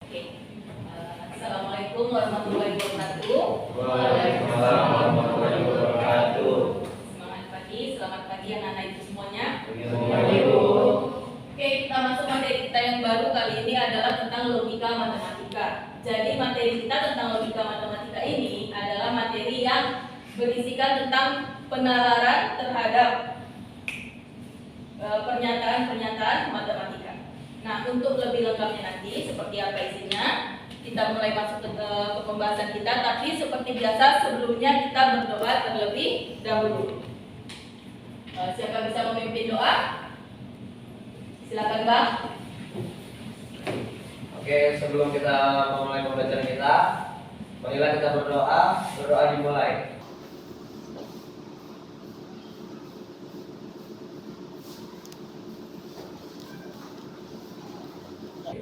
Oke. Assalamualaikum warahmatullahi wabarakatuh. Waalaikumsalam warahmatullahi wabarakatuh. Semangat pagi, selamat pagi anak-anak ibu semuanya. Ibu. Oke, kita masuk materi kita yang baru kali ini adalah tentang logika matematika. Jadi materi kita tentang logika matematika ini adalah materi yang berisikan tentang penalaran terhadap pernyataan-pernyataan matematika. Nah, untuk lebih lengkapnya nanti seperti apa isinya, kita mulai masuk ke pembahasan kita. Tapi seperti biasa sebelumnya kita berdoa terlebih dahulu. Siapa bisa memimpin doa? Silakan Bang. Oke, sebelum kita memulai pembelajaran kita, marilah kita berdoa. Berdoa dimulai.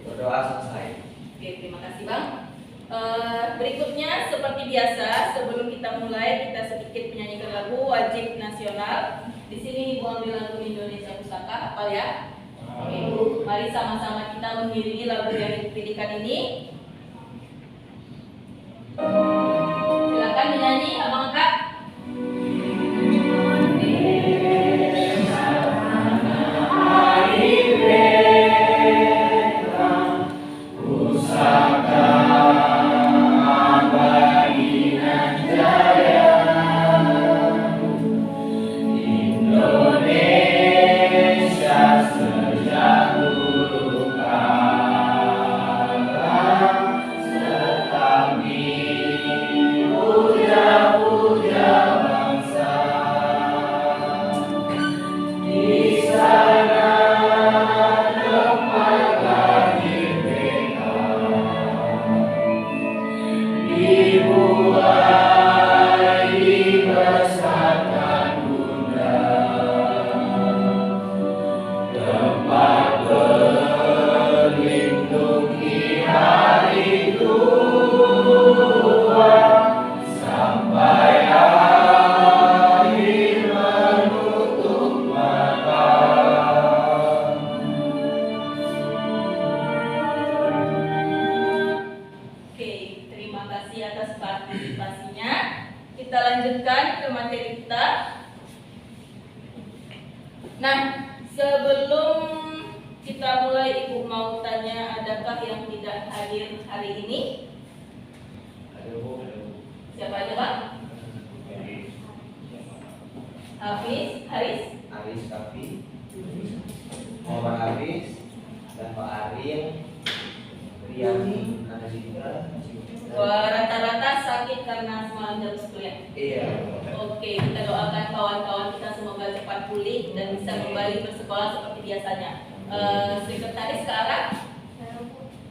Berdoa selesai. Oke, terima kasih Bang. Berikutnya seperti biasa sebelum kita mulai kita sedikit menyanyikan lagu wajib nasional. Di sini Ibu ambil lagu Indonesia Pusaka, hafal ya? Oke, mari sama-sama kita mengiringi lagu yang dipilihkan ini. Silakan menyanyi Abang Kak. Kita lanjutkan ke materi kita. Nah, sebelum kita mulai, Ibu mau tanya, adakah yang tidak hadir hari ini? Siapa aja Pak? Hafiz, Haris, Kafi, Muhammad Hafiz, dan Pak Arin, Riyani, ada juga. Rata-rata sakit karena semalam jam kuliah. Iya. Oke, kita doakan kawan-kawan kita semoga cepat pulih dan bisa kembali bersekolah seperti biasanya. Sekretaris ke arah?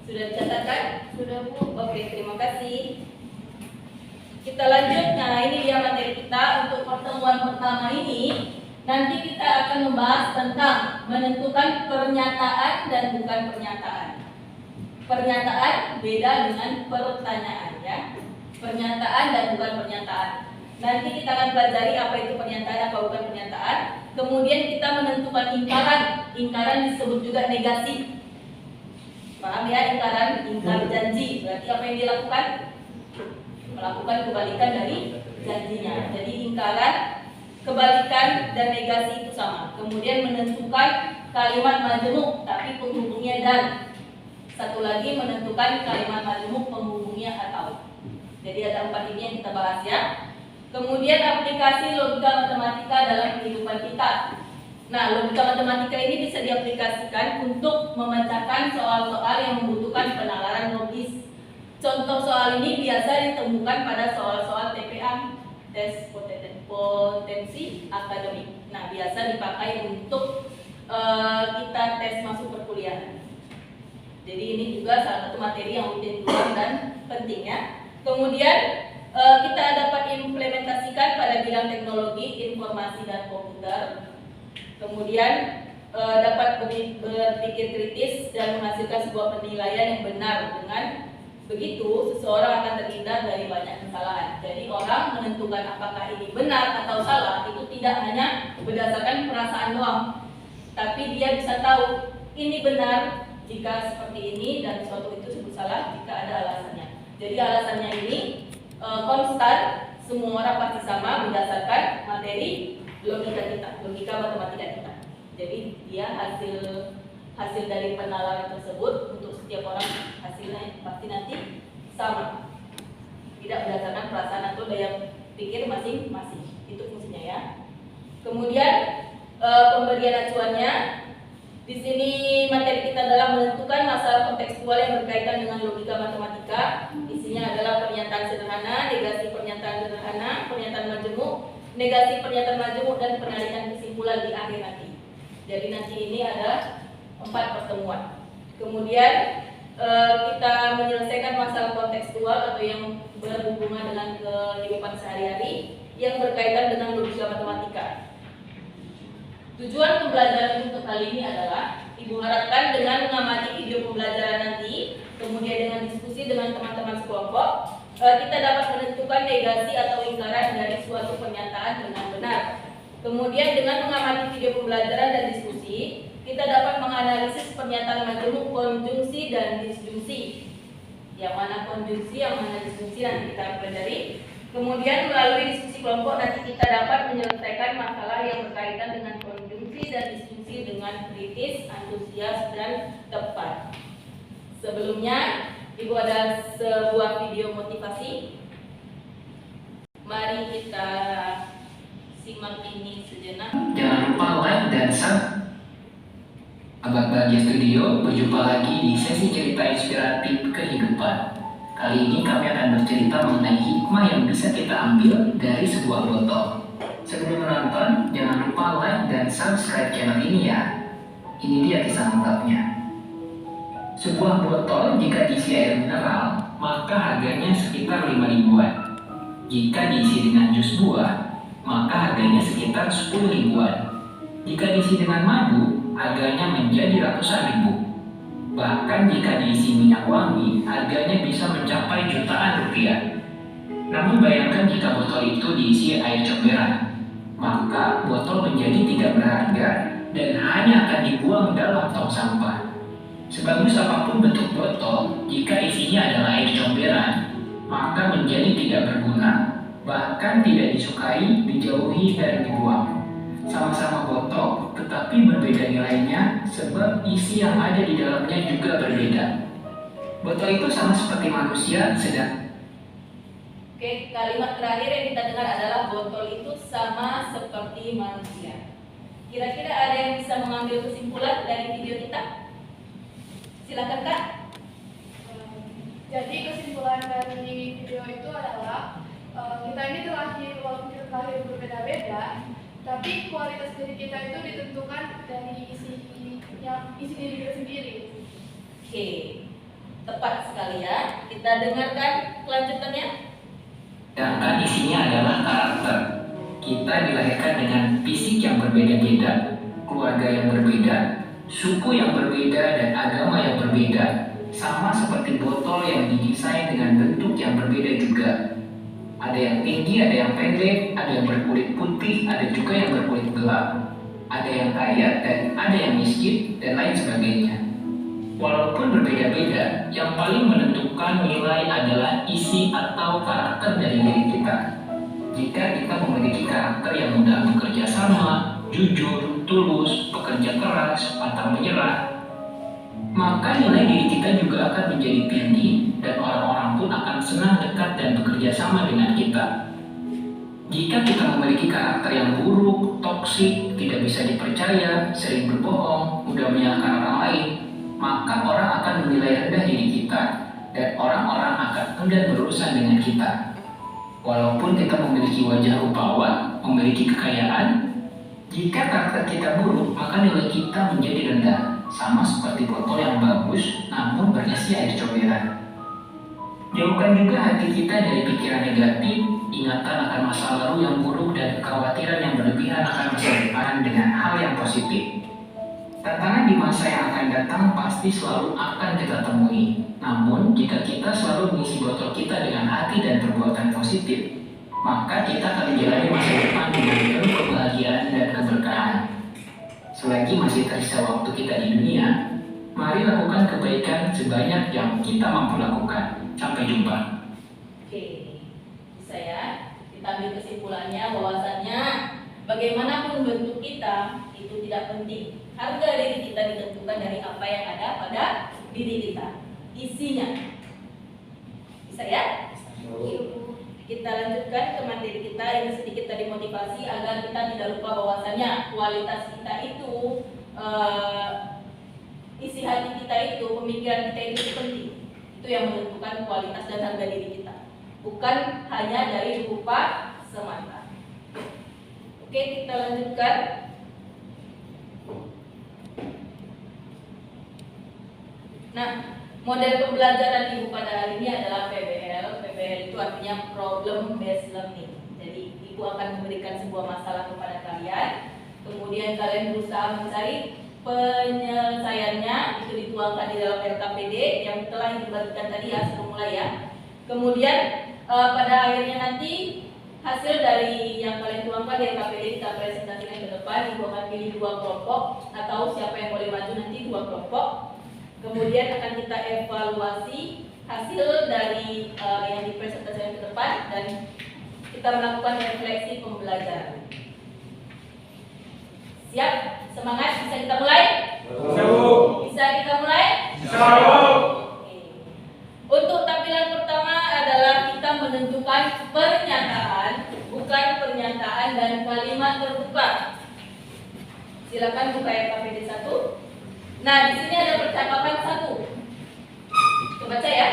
Sudah dicatatkan? Sudah Bu. Oke, terima kasih. Kita lanjut. Nah, ini dia materi kita untuk pertemuan pertama ini. Nanti kita akan membahas tentang menentukan pernyataan dan bukan pernyataan. Pernyataan beda dengan pertanyaan ya. Pernyataan dan bukan pernyataan. Nanti kita akan pelajari apa itu pernyataan, apa bukan pernyataan. Kemudian kita menentukan ingkaran. Ingkaran disebut juga negasi. Paham ya, ingkaran, ingkar janji. Berarti apa yang dilakukan? Melakukan kebalikan dari janjinya. Jadi ingkaran, kebalikan dan negasi itu sama. Kemudian menentukan kalimat majemuk tapi penghubungnya dan. Satu lagi menentukan kalimat majemuk penghubungnya atau. Jadi ada 4 ini yang kita bahas ya. Kemudian aplikasi logika matematika dalam kehidupan kita. Nah, logika matematika ini bisa diaplikasikan untuk memecahkan soal-soal yang membutuhkan penalaran logis. Contoh soal ini biasa ditemukan pada soal-soal TPA, tes potensi akademik. Nah, biasa dipakai untuk kita tes masuk perkuliahan. Jadi ini juga salah satu materi yang rutin keluar dan penting ya. Kemudian kita dapat implementasikan pada bidang teknologi, informasi dan komputer. Kemudian dapat berpikir kritis dan menghasilkan sebuah penilaian yang benar. Dengan begitu seseorang akan terhindar dari banyak kesalahan. Jadi orang menentukan apakah ini benar atau salah itu tidak hanya berdasarkan perasaan doang, tapi dia bisa tahu ini benar jika seperti ini dan suatu itu sebut salah Jadi alasannya ini konstan, semua orang pasti sama berdasarkan materi logika kita, logika matematika kita. Jadi dia hasil dari penalaran tersebut untuk setiap orang hasilnya pasti nanti sama, tidak berdasarkan perasaan atau daya pikir masing-masing. Itu fungsinya ya. Kemudian pemberian acuannya di sini materi kita adalah menentukan masalah kontekstual yang berkaitan dengan logika matematika. Isinya adalah pernyataan sederhana, negasi pernyataan sederhana, pernyataan majemuk, negasi pernyataan majemuk, dan penarikan kesimpulan di akhir nanti. Jadi nanti ini ada 4 pertemuan. Kemudian kita menyelesaikan masalah kontekstual atau yang berhubungan dengan kehidupan sehari-hari yang berkaitan dengan logika matematika. Tujuan pembelajaran untuk kali ini adalah Ibu harapkan dengan mengamati video pembelajaran nanti, kemudian dengan diskusi dengan teman-teman sekelompok, kita dapat menentukan negasi atau ingkaran dari suatu pernyataan dengan benar. Kemudian dengan mengamati video pembelajaran dan diskusi, kita dapat menganalisis pernyataan majemuk, konjungsi, dan disjungsi. Yang mana konjungsi, yang mana disjungsi nanti kita pelajari. Kemudian melalui diskusi kelompok nanti kita dapat menyelesaikan masalah yang berkaitan dengan konjungsi dan disjungsi dengan kritis, antusias, dan tepat. Sebelumnya, Ibu ada sebuah video motivasi. Mari kita simak ini sejenak. Jangan lupa like dan subscribe. Abang Bahagia Studio berjumpa lagi di sesi cerita inspiratif kehidupan. Kali ini kami akan bercerita mengenai hikmah yang bisa kita ambil dari sebuah botol. Sebelum menonton, jangan lupa like dan subscribe channel ini ya. Ini dia kisah lengkapnya. Sebuah botol jika diisi air mineral, maka harganya sekitar 5 ribuan. Jika diisi dengan jus buah, maka harganya sekitar 10 ribuan. Jika diisi dengan madu, harganya menjadi ratusan ribu. Bahkan jika diisi minyak wangi, harganya bisa mencapai jutaan rupiah. Namun bayangkan jika botol itu diisi air comberan, maka botol menjadi tidak berharga dan hanya akan dibuang dalam tong sampah. Sebagus apapun bentuk botol, jika isinya adalah air comberan, maka menjadi tidak berguna, bahkan tidak disukai, dijauhi, dan dibuang. Sama-sama botol, tetapi berbeda nilainya sebab isi yang ada di dalamnya juga berbeda. Botol itu sama seperti manusia sedang. Oke, kalimat terakhir yang kita dengar adalah botol itu sama seperti manusia. Kira-kira ada yang bisa mengambil kesimpulan dari video kita? Silakan Kak. Jadi kesimpulan dari video itu adalah kita ini terlahir, walaupun kita terlahir berbeda-beda, tapi kualitas diri kita itu ditentukan dari isi diri kita sendiri. Oke, tepat sekali ya. Kita dengarkan kelanjutannya. Sedangkan isinya adalah karakter. Kita dilahirkan dengan fisik yang berbeda-beda, keluarga yang berbeda, suku yang berbeda, dan agama yang berbeda. Sama seperti botol yang didesain dengan bentuk yang berbeda juga. Ada yang tinggi, ada yang pendek, ada yang berkulit putih, ada juga yang berkulit gelap. Ada yang kaya dan ada yang miskin, dan lain sebagainya. Walaupun berbeda-beda, yang paling menentukan nilai adalah isi atau karakter dari diri kita. Jika kita memiliki karakter yang mudah bekerja sama, jujur, tulus, bekerja keras, pantang menyerah, maka nilai diri kita juga akan menjadi tinggi dan orang-orang pun akan senang dekat dan bekerja sama dengan kita. Jika kita memiliki karakter yang buruk, toksik, tidak bisa dipercaya, sering berbohong, mudah menyalahkan orang lain, maka orang akan menilai rendah diri kita dan orang-orang akan enggan berurusan dengan kita. Walaupun kita memiliki wajah rupawan, memiliki kekayaan, jika karakter kita buruk, maka nilai kita menjadi rendah. Sama seperti botol yang bagus, namun berisi air comberan. Jauhkan juga hati kita dari pikiran negatif, ingatan akan masa lalu yang buruk, dan kekhawatiran yang berlebihan akan masa depan dengan hal yang positif. Tantangan di masa yang akan datang pasti selalu akan kita temui. Namun, jika kita selalu mengisi botol kita dengan hati dan perbuatan positif, maka kita akan menjalani masa depan dengan penuh kebahagiaan dan keberkahan. Selagi masih tersisa waktu kita di dunia, Mari lakukan kebaikan sebanyak yang kita mampu lakukan. Sampai jumpa. Oke, bisa ya. Kita ambil kesimpulannya bahwasannya bagaimanapun bentuk kita itu tidak penting. Harga diri kita ditentukan dari apa yang ada pada diri kita. Isinya. Bisa ya? Kita lanjutkan ke materi kita. Ini sedikit tadi motivasi agar kita tidak lupa bahwasannya kualitas kita itu, isi hati kita itu, pemikiran kita itu penting. Itu yang menentukan kualitas dan harga diri kita. Bukan hanya dari rupa semata. Oke, kita lanjutkan. Nah, model pembelajaran Ibu pada hari ini adalah PBL. PBL itu artinya Problem Based Learning. Jadi, Ibu akan memberikan sebuah masalah kepada kalian. Kemudian kalian berusaha mencari penyelesaiannya. Itu dituangkan di dalam LKPD yang telah dibagikan tadi ya, sebelum mulai ya. Kemudian pada akhirnya nanti hasil dari yang kalian tuangkan di LKPD kita presentasikan ke depan. Ibu akan pilih 2 kelompok atau siapa yang boleh maju nanti 2 kelompok. Kemudian akan kita evaluasi hasil dari yang dipresentasikan ke depan dan kita melakukan refleksi pembelajaran. Siap? Semangat? Bisa kita mulai? Bisa kita mulai? Oke. Untuk tampilan pertama adalah kita menentukan pernyataan, bukan pernyataan dan kalimat terbuka. Silakan buka LKPD 1. Nah, di sini ada percakapan 1. Coba baca ya.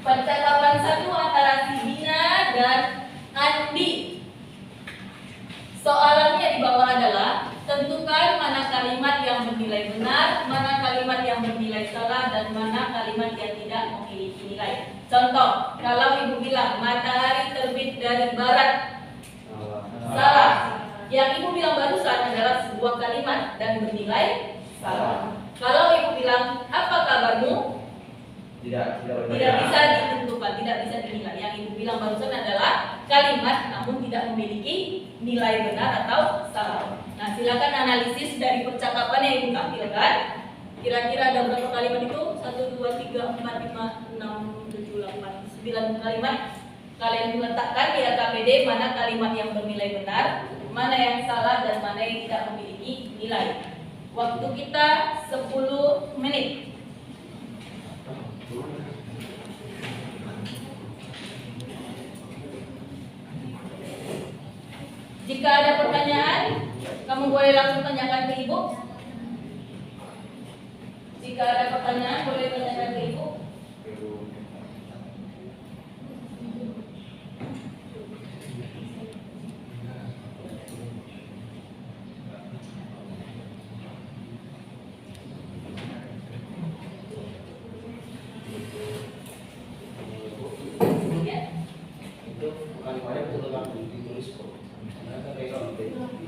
Percakapan 1 antara si Dina dan Andi. Soalannya di bawah adalah tentukan mana kalimat yang bernilai benar, mana kalimat yang bernilai salah, dan mana kalimat yang tidak memiliki nilai. Contoh, kalau Ibu bilang matahari terbit dari barat, salah. Yang Ibu bilang barusan adalah sebuah kalimat dan bernilai salah. Kalau Ibu bilang apa kabarmu, tidak bisa ditentukan, tidak bisa dinilai. Yang Ibu bilang barusan adalah kalimat namun tidak memiliki nilai benar atau salah. Nah, silakan analisis dari percakapan yang Ibu tampilkan. Kira-kira ada berapa kalimat itu? 1, 2, 3, 4, 5, 6, 7, 8, 9 kalimat. Kalian letakkan di LKPD mana kalimat yang bernilai benar, mana yang salah, dan mana yang tidak memiliki nilai. Waktu kita 10 menit. Jika ada pertanyaan, kamu boleh langsung tanyakan ke Ibu. Jika ada pertanyaan, boleh tanyakan ke Ibu.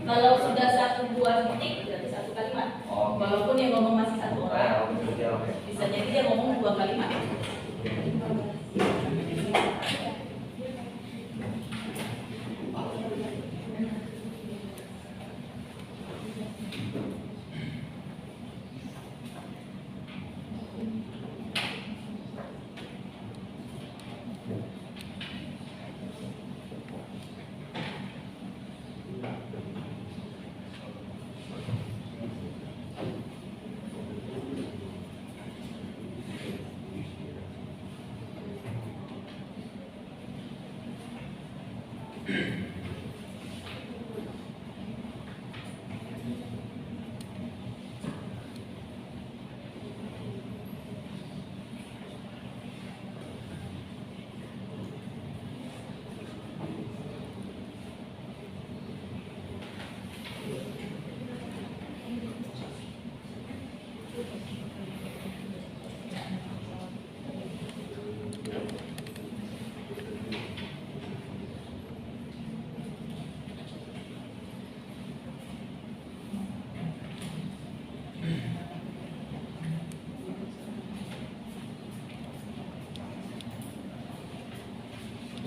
Kalau sudah 1, 2 titik berarti 1 kalimat. Walaupun yang ngomong masih 1 orang, bisa jadi dia ngomong 2 kalimat.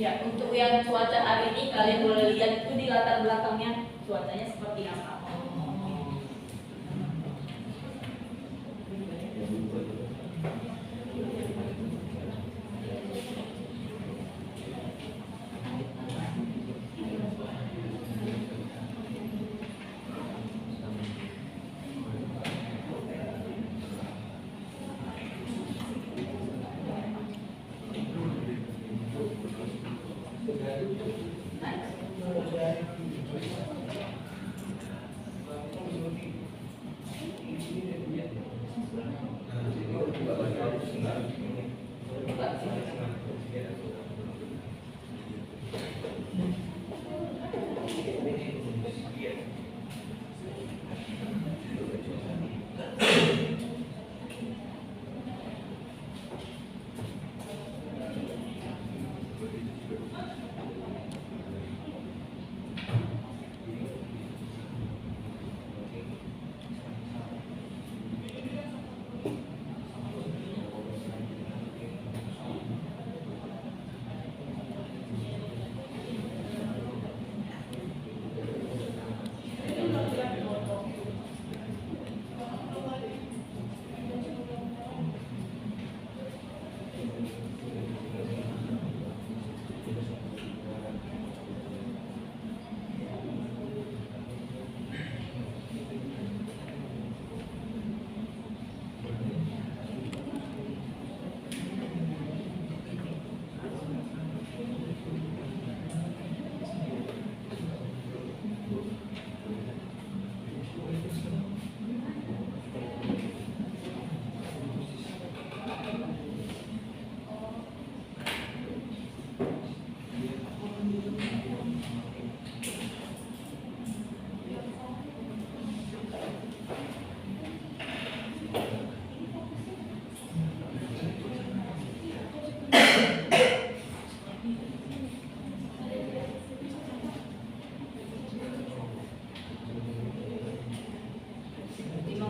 Ya, untuk yang cuaca hari ini kalian boleh lihat itu di latar belakangnya cuacanya seperti apa.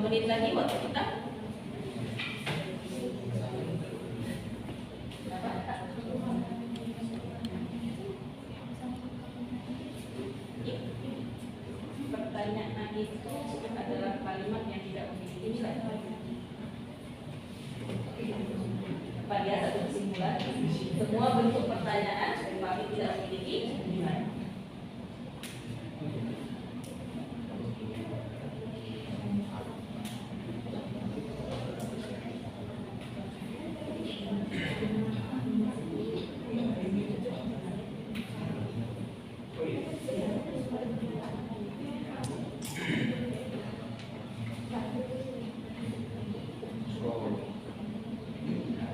Menit lagi waktu kita. Pertanyaan itu adalah kalimat yang tidak memiliki nilai. Apa dia satu kesimpulan? Semua bentuk pertanyaan tetapi tidak memiliki nilai.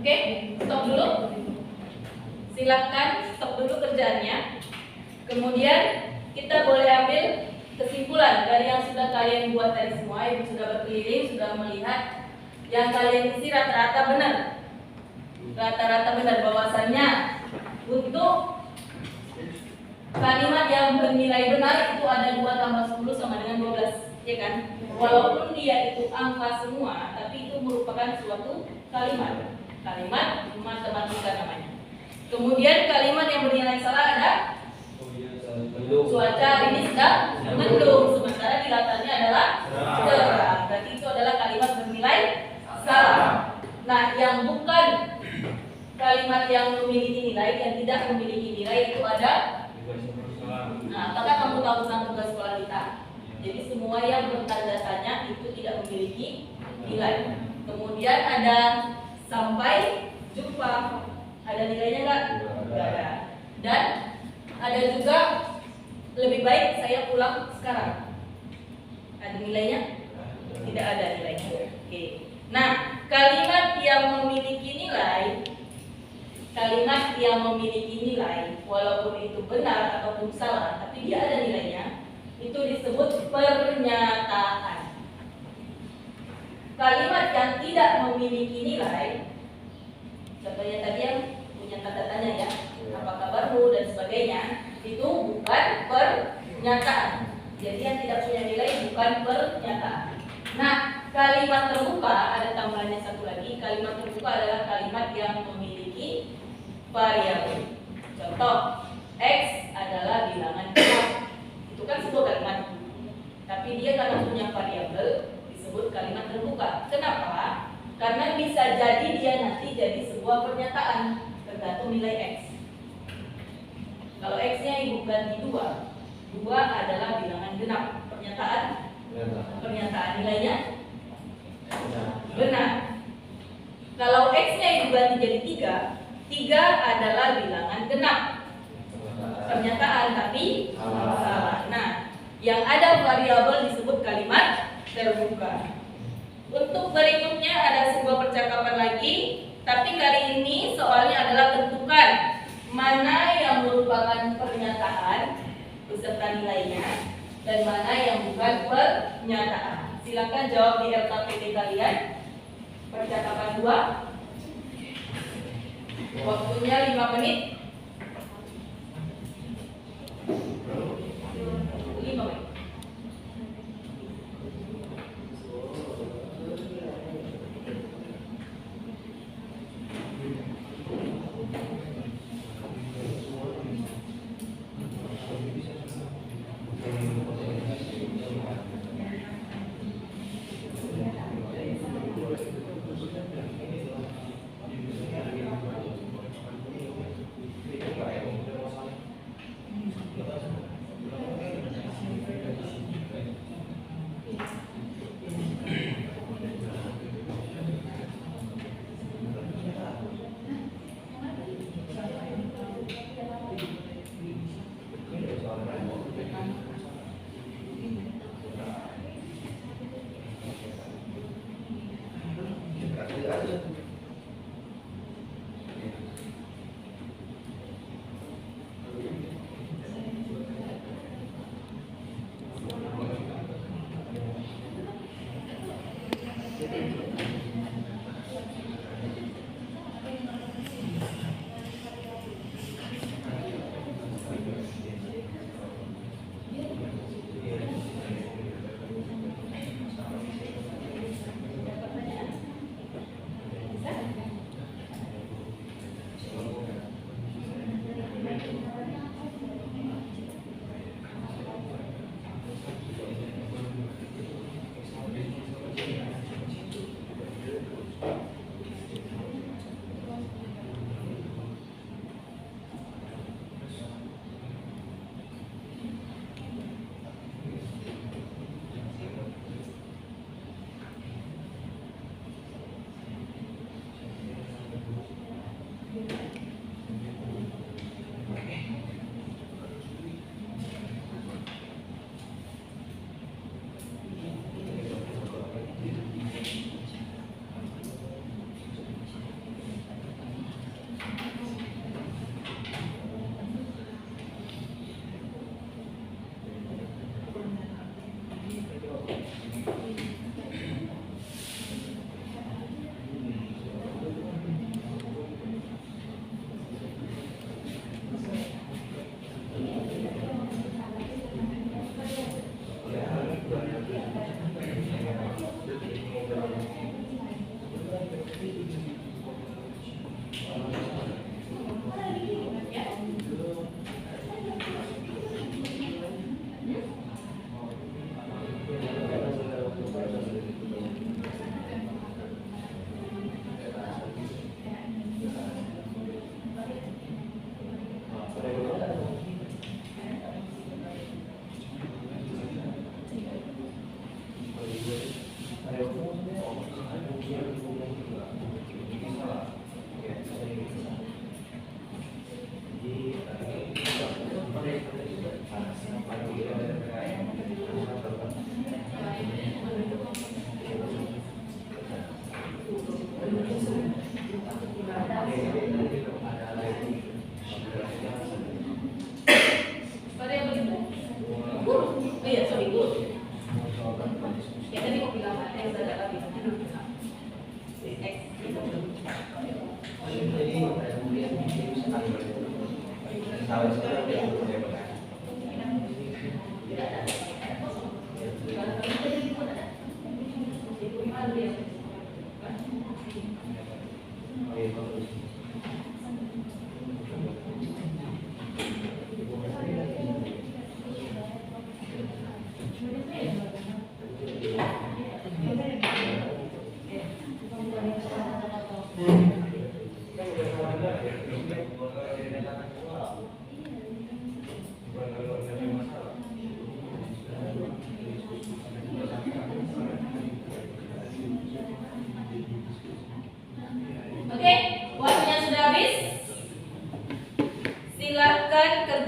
Oke, stop dulu. Silakan stop dulu kerjaannya. Kemudian kita boleh ambil kesimpulan dari yang sudah kalian buat tadi semua, yang sudah berkeliling, sudah melihat. Yang kalian isi rata-rata benar. Rata-rata benar bahwasannya untuk kalimat yang bernilai benar itu ada 2 tambah 10 sama dengan 12, ya kan? Walaupun dia itu angka semua, tapi itu merupakan suatu kalimat matematika namanya. Kemudian kalimat yang bernilai salah ada cuaca hari ini sedang mendung, sementara di latarnya adalah cerah. Berarti itu adalah kalimat bernilai salah. Nah, yang bukan kalimat yang memiliki nilai, yang tidak memiliki nilai itu ada. Nah, apakah kamu tahu tentang tugas sekolah kita? Jadi semua yang bertanda tanya itu tidak memiliki nilai. Kemudian ada sampai jumpa, ada nilainya nggak? Nggak ada. Dan ada juga lebih baik saya pulang sekarang. Ada nilainya? Tidak ada nilainya. Oke. Nah, kalimat yang memiliki nilai, walaupun itu benar ataupun salah, tapi dia ada nilainya, itu disebut pernyataan. Kalimat yang tidak memiliki nilai, contohnya tadi yang punya tanda tanya ya, apa kabarmu dan sebagainya, itu bukan pernyataan. Jadi yang tidak punya nilai bukan pernyataan. Nah, kalimat terbuka ada tambahannya satu lagi. Kalimat terbuka adalah kalimat yang memiliki variabel. Contoh, X adalah bilangan genap. Itu kan sebuah kalimat. Tapi dia karena punya variabel disebut kalimat terbuka. Kenapa? Karena bisa jadi dia nanti jadi sebuah pernyataan tergantung nilai X. Kalau X-nya ibu ganti 2 adalah bilangan genap. Pernyataan nilainya benar. Kalau X-nya ibu ganti jadi 3 adalah bilangan genap. pernyataan tapi salah. Nah, yang ada variabel disebut kalimat terbuka. Untuk berikutnya ada sebuah percakapan lagi, tapi kali ini soalnya adalah tentukan mana yang merupakan pernyataan beserta nilainya dan mana yang bukan pernyataan. Silakan jawab di LKPD kalian. Percakapan 2. Waktunya 5 menit. 5 menit.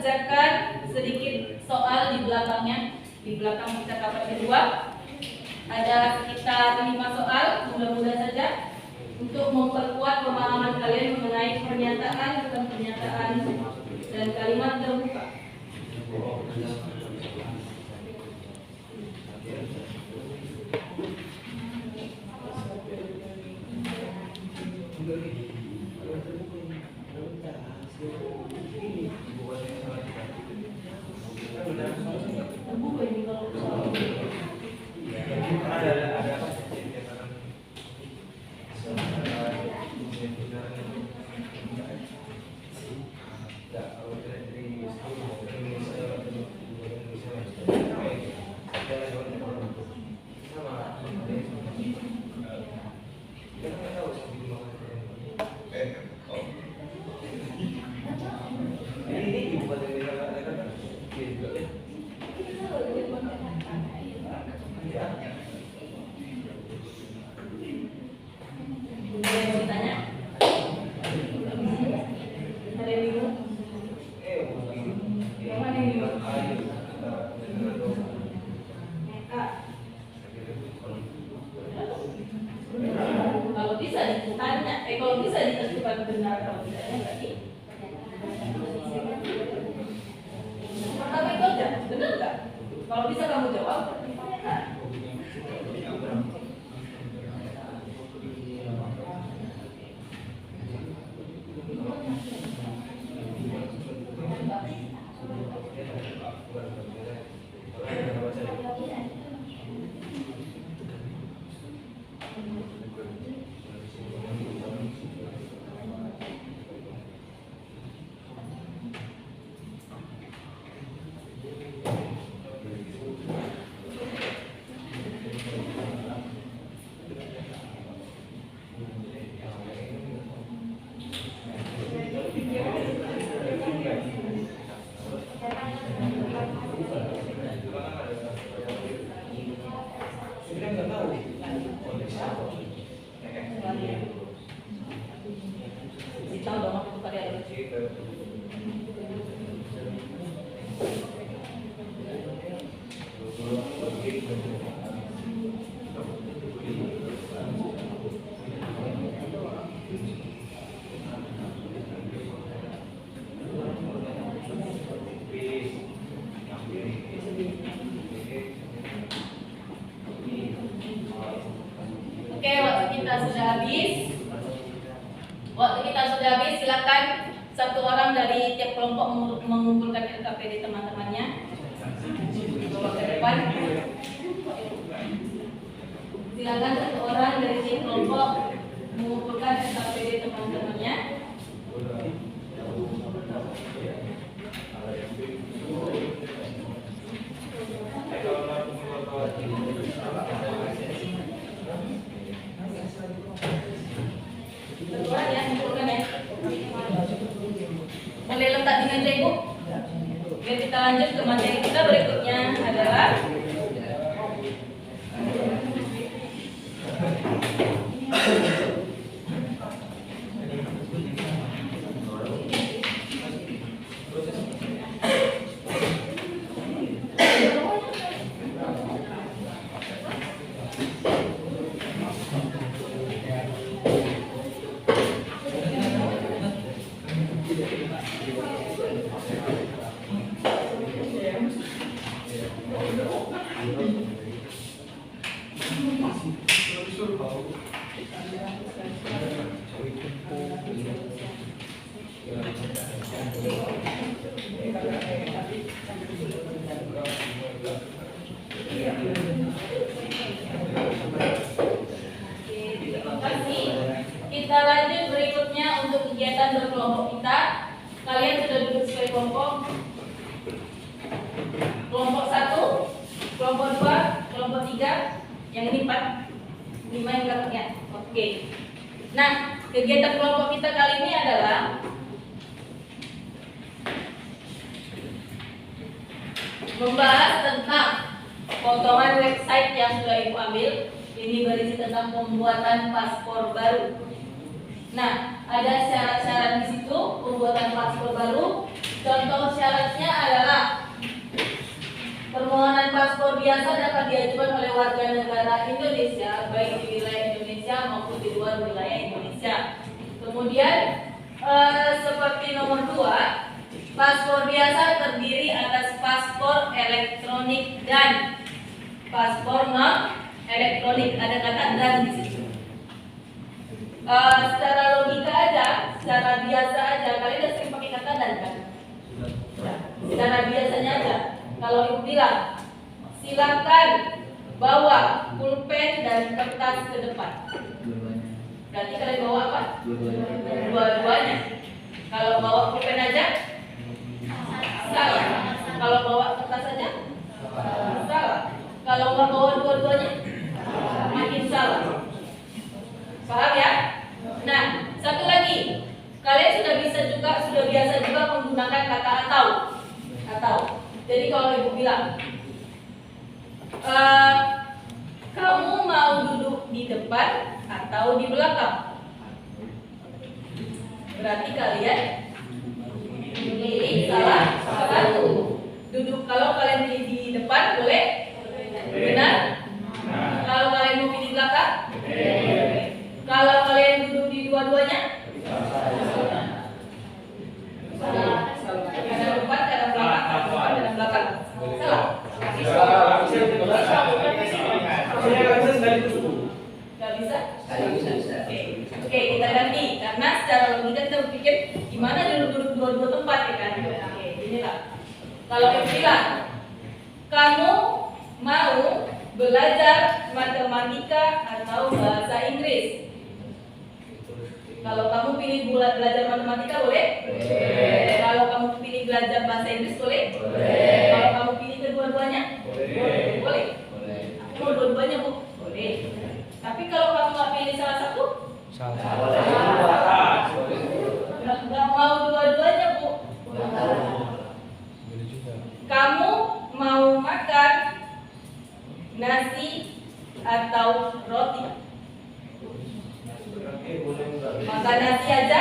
mengerjakan sedikit soal di belakangnya. Di belakang percakapan kedua ada sekitar 5 soal, mudah-mudahan saja untuk memperkuat pemahaman kalian mengenai pernyataan, bukan pernyataan dan kalimat terbuka. Kalau bisa ditentukan benar, kalau tidaknya berarti pertama itu aja, benar nggak? Kalau bisa kamu jawab, pertanyaan. Oke, waktu kita sudah habis. Silakan satu orang dari tiap kelompok mengumpulkan LKPD teman-temannya. Bawa ke depan. Silakan satu orang dari tiap kelompok mengumpulkan LKPD teman-temannya. Keluar ya, kumpulkan ya. Boleh letak di meja ibu. Oke, kita lanjut ke materi kita berikutnya adalah kita lanjut berikutnya untuk kegiatan berkelompok kita. Kalian sudah duduk sesuai kelompok. Kelompok 1, kelompok 2, kelompok 3, yang ini 4, 5 yang belakangnya. Oke. Nah, kegiatan kelompok kita kali ini adalah membahas tentang potongan website yang sudah ibu ambil. Ini berisi tentang pembuatan paspor baru. Nah, ada syarat-syarat di situ pembuatan paspor baru. Contoh syaratnya adalah permohonan paspor biasa dapat diajukan oleh warga negara Indonesia baik di wilayah Indonesia maupun di luar wilayah Indonesia. Kemudian seperti nomor 2, paspor biasa terdiri atas paspor elektronik dan paspor non elektronik. Ada kata dan di situ. Secara logika aja, secara biasa aja, kalian udah sering pakai kata dan kan? Secara biasanya aja, kalau ibu bilang silakan bawa pulpen dan kertas ke depan, berarti kalian bawa apa? Dua-duanya. Kalau bawa pulpen aja salah, kalau bawa kertas aja salah, kalau nggak bawa dua-duanya makin salah. Paham ya? Nah, satu lagi, kalian sudah biasa juga menggunakan kata atau. Jadi kalau ibu bilang kamu mau duduk di depan atau di belakang, berarti kalian pilih salah satu. Duduk, kalau kalian pilih di depan boleh? Benar? Kalau kalian mau pilih belakang? Kalau kalian duduk di dua-duanya? Kadang depan, kadang belakang. Salah. Gak bisa? Oke, kita ganti. Karena secara logika kita berpikir gimana duduk dua tempat ya kan? Oke, inilah. Kalau ibu bilang kamu mau belajar matematika atau bahasa Inggris, kalau kamu pilih belajar matematika boleh? Kalau kamu pilih belajar bahasa Inggris boleh? Kalau kamu pilih kedua-duanya? Boleh. Aku mau dua-duanya bu? Boleh. Tapi kalau kamu nggak pilih salah satu? Nggak mau dua-duanya bu? Kamu mau makan nasi atau roti? Makan nasi aja?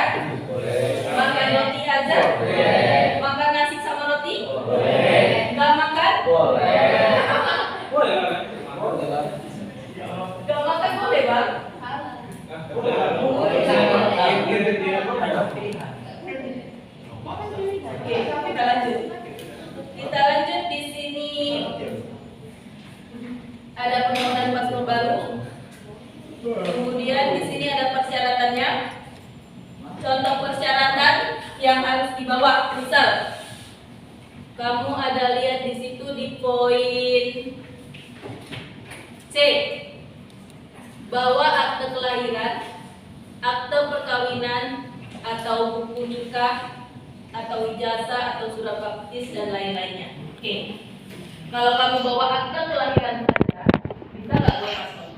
Makan roti aja? Makan nasi sama roti? Nggak makan? Nggak makan boleh bang? Oke, kita lanjut. Di sini ada permohonan paspor baru. Kemudian di sini ada persyaratannya. Contoh persyaratan yang harus dibawa. Misal, kamu ada lihat di situ di poin C. Bawa akte kelahiran, akte perkawinan, atau buku nikah, atau ijazah, atau surat baptis dan lain-lainnya. Oke. Kalau kamu bawa akte kelahiran saja, bisa nggak bawa paspor?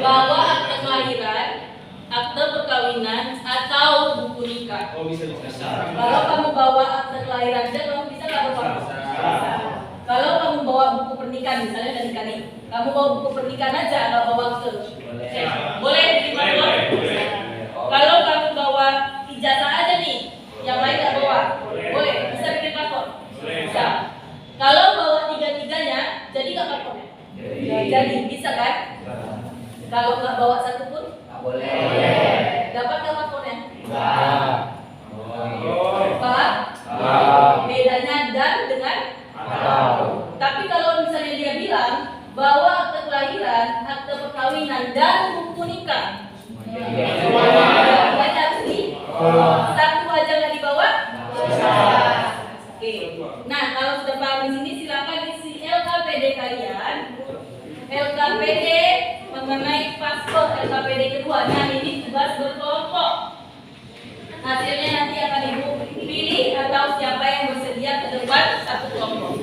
Bawa akte kelahiran, akte perkawinan, atau buku nikah. Kalau kamu bawa akte kelahiran saja, kamu bisa nggak bawa paspor? Kalau kamu bawa buku pernikahan, misalnya dari kali, kamu bawa buku pernikahan aja, nggak bawa akte. Boleh diterima belum? Kalau kamu bawa ijazah aja nih, yang lain nggak bawa, boleh. Bisa bikin paspor? Bisa. Kalau bawa tiga-tiganya, jadi nggak paspor? Jadi bisa kan? Kalau nggak bawa satu pun? Boleh. Dapat nggak paspornya? Paham? Bedanya dan dengan atau. Tapi kalau misalnya dia bilang bawa akte kelahiran, akte perkawinan, dan buku nikah, banyak sih. Satu aja nggak dibawa? Oke. Nah, kalau sudah paham di sini, silakan isi LKPD kalian. LKPD mengenai paspor LKPD kedua. Nah, ini tugas berkelompok. Hasilnya nanti akan ibu pilih atau siapa yang bersedia ke depan satu kelompok.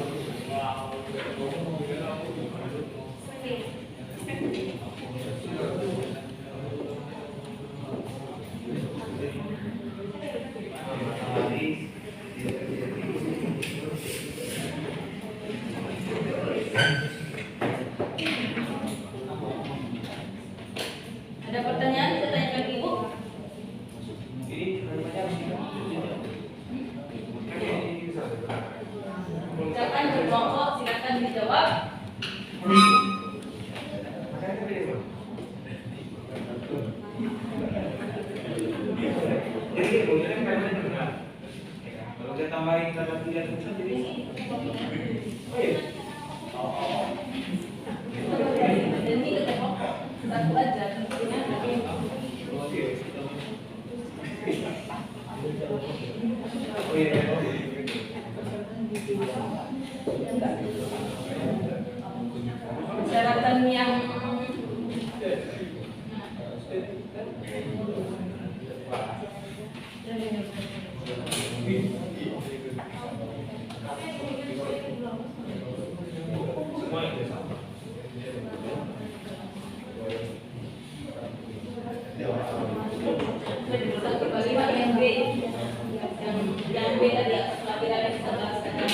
Ada pertanyaan? Bisa tanyakan ibu. Jadi ketemu satu aja tentunya. Persyaratan yang kelima yang B, yang B tadi atas pelajaran yang kita bahas tadi.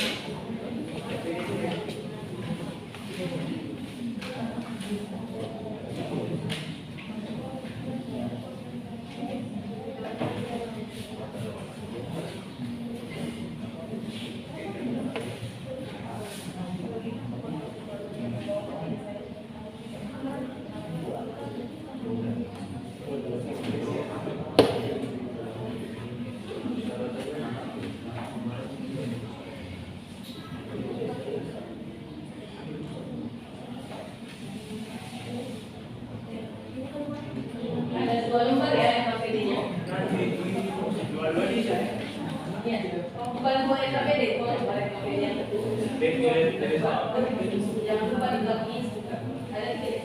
Ada 2 lembar ya KPD-nya. Iya. Bukan 2 KPD, 2 lembar KPD yang jangan lupa di belakangnya juga. Ada di kiri.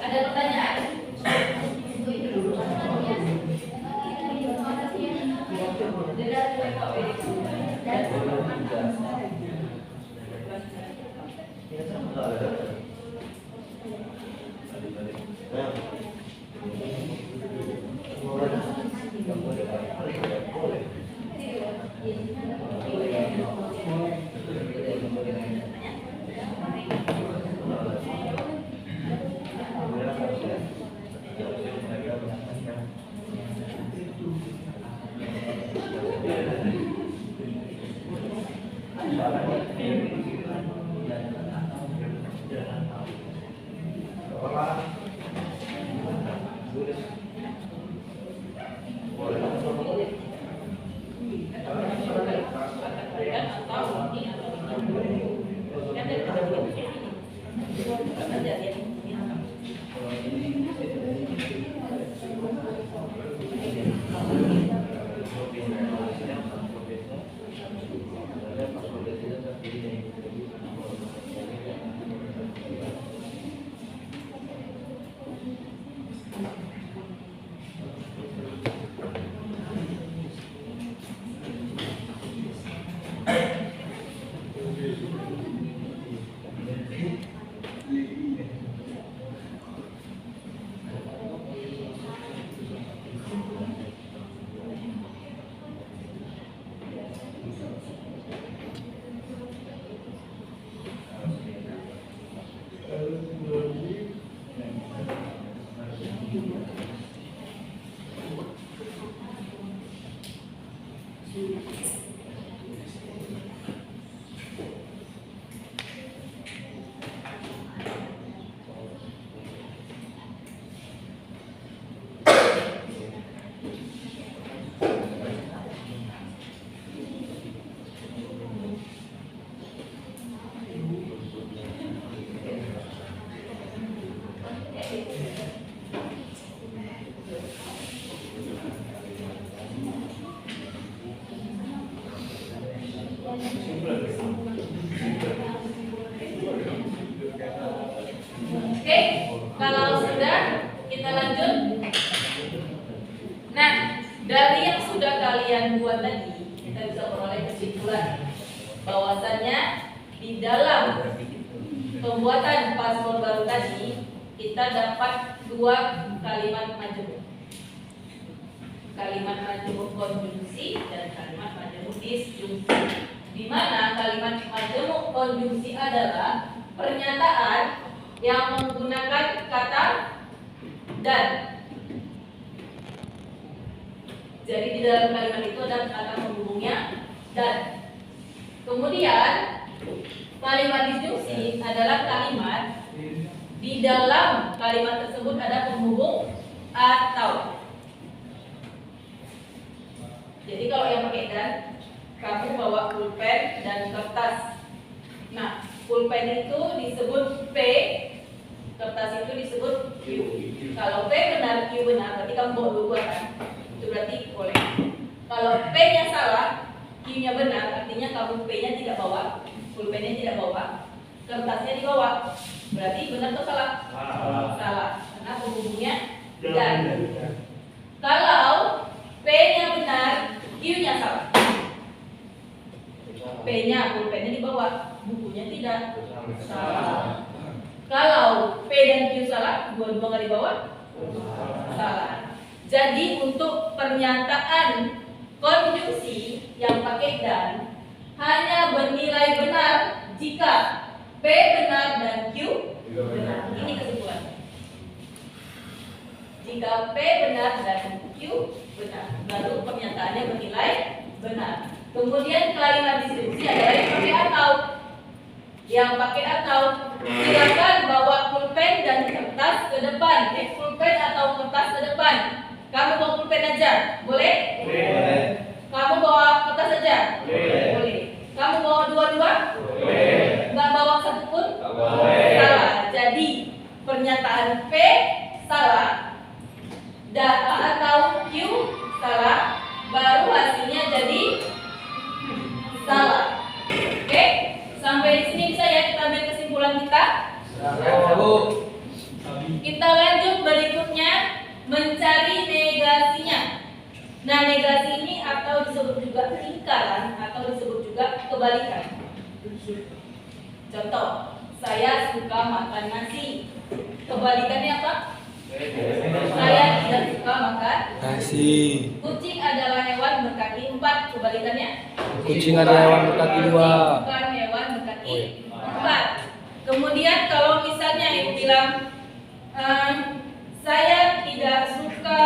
Ada pertanyaan? Oke, kalau sudah kita lanjut. Nah, dari yang sudah kalian buat tadi, kita bisa peroleh kesimpulan bahwasannya di dalam pembuatan paspor baru tadi kita dapat dua kalimat majemuk. Kalimat majemuk konjungsi dan kalimat majemuk disjungsi. Di mana kalimat majemuk konjungsi adalah pernyataan yang menggunakan kata dan. Jadi di dalam kalimat itu ada kata penghubungnya dan. Kemudian kalimat disjungsi adalah kalimat di dalam kalimat tersebut ada penghubung atau. Jadi kalau yang pakai dan, kamu bawa pulpen dan kertas. Nah, pulpen itu disebut P, kertas itu disebut Q. Kalau P benar, Q benar, berarti kamu bawa dua kan? Itu berarti boleh. Kalau P-nya salah, Q-nya benar, artinya kamu P-nya tidak bawa, pulpennya tidak bawa, kertasnya dibawa. Berarti benar atau salah? Salah, karena penghubungnya dan. Kalau P-nya benar, Q-nya salah. P-nya, pulpennya dibawa, bukunya tidak. Salah. Kalau P dan Q salah, dua-dua nggak dibawa? Salah. Jadi untuk pernyataan konjungsi yang pakai dan hanya bernilai benar jika P benar dan Q benar. Ini kesimpulannya. Jika P benar dan Q benar, baru pernyataannya bernilai benar. Kemudian kalimat disjungsi adalah yang pakai atau. Yang pakai atau, silakan bawa pulpen dan kertas ke depan. Pulpen atau kertas ke depan. Kamu bawa pulpen aja, boleh? Boleh. Kamu bawa kertas aja? Boleh. Kamu bawa dua-dua? Boleh. Nggak bawa satu pun? Boleh. Salah. Jadi pernyataan P salah, data atau Q salah, baru hasilnya jadi salah. Oke? Sampai di sini bisa ya kita ambil kesimpulan kita. Kita lanjut berikutnya mencari negasinya. Nah, negasi ini atau disebut juga lingkaran atau disebut juga kebalikan. Contoh, saya suka makan nasi. Kebalikannya apa? Saya tidak suka makan nasi. Kucing adalah hewan berkaki 4. Kebalikannya? Kucing adalah hewan berkaki 2. Bukan hewan berkaki 4. Kemudian kalau misalnya ibu bilang saya tidak suka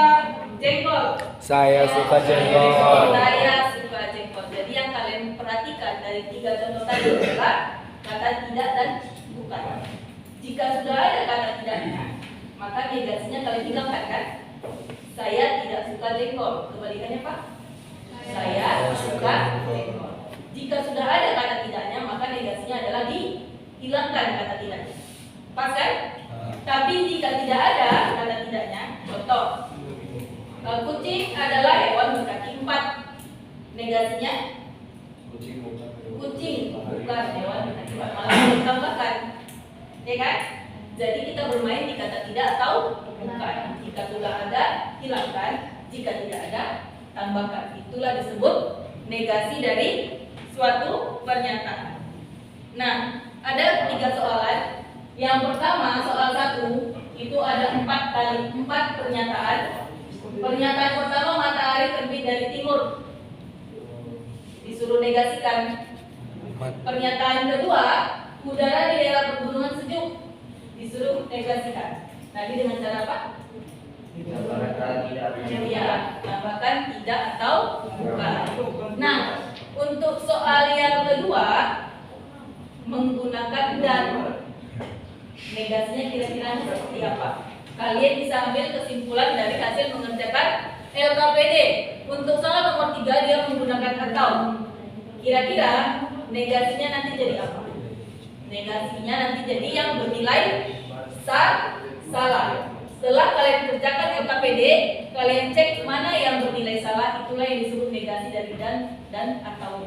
jengkol. Saya suka jengkol. Saya suka jengkol. Jadi yang kalian perhatikan dari 3 contoh tadi adalah kata tidak dan bukan. Jika sudah ada kata tidaknya, maka negasinya kalian hilangkan kan? Saya tidak suka jengkol. Kebalikannya Pak? Saya suka jengkol. Jika sudah ada kata tidaknya, maka negasinya adalah dihilangkan kata tidaknya. Pas kan? Tapi jika tidak ada kata tidaknya, contoh, kucing adalah hewan berkaki 4. Negasinya kucing bukan hewan berkaki 4, malah ditambahkan. Ya kan? Jadi kita bermain di kata tidak atau bukan. Jika sudah ada, hilangkan. Jika tidak ada, tambahkan. Itulah disebut negasi dari suatu pernyataan. Nah, ada 3 soalan. Yang pertama, soal 1 itu ada 4 pernyataan. Pernyataan pertama, matahari terbit dari timur. Disuruh negasikan. Pernyataan kedua, udara di daerah pegunungan sejuk. Disuruh negasikan. Tadi dengan cara apa? Ya, tambahkan tidak atau bukan. Nah, soal yang kedua menggunakan dan, negasinya kira-kira seperti apa? Kalian bisa ambil kesimpulan dari hasil mengerjakan LKPD. Untuk soal nomor 3 dia menggunakan atau. Kira-kira negasinya nanti jadi apa? Negasinya nanti jadi yang bernilai salah. Setelah kalian kerjakan LKPD, kalian cek mana yang bernilai salah, itulah yang disebut negasi dari dan atau.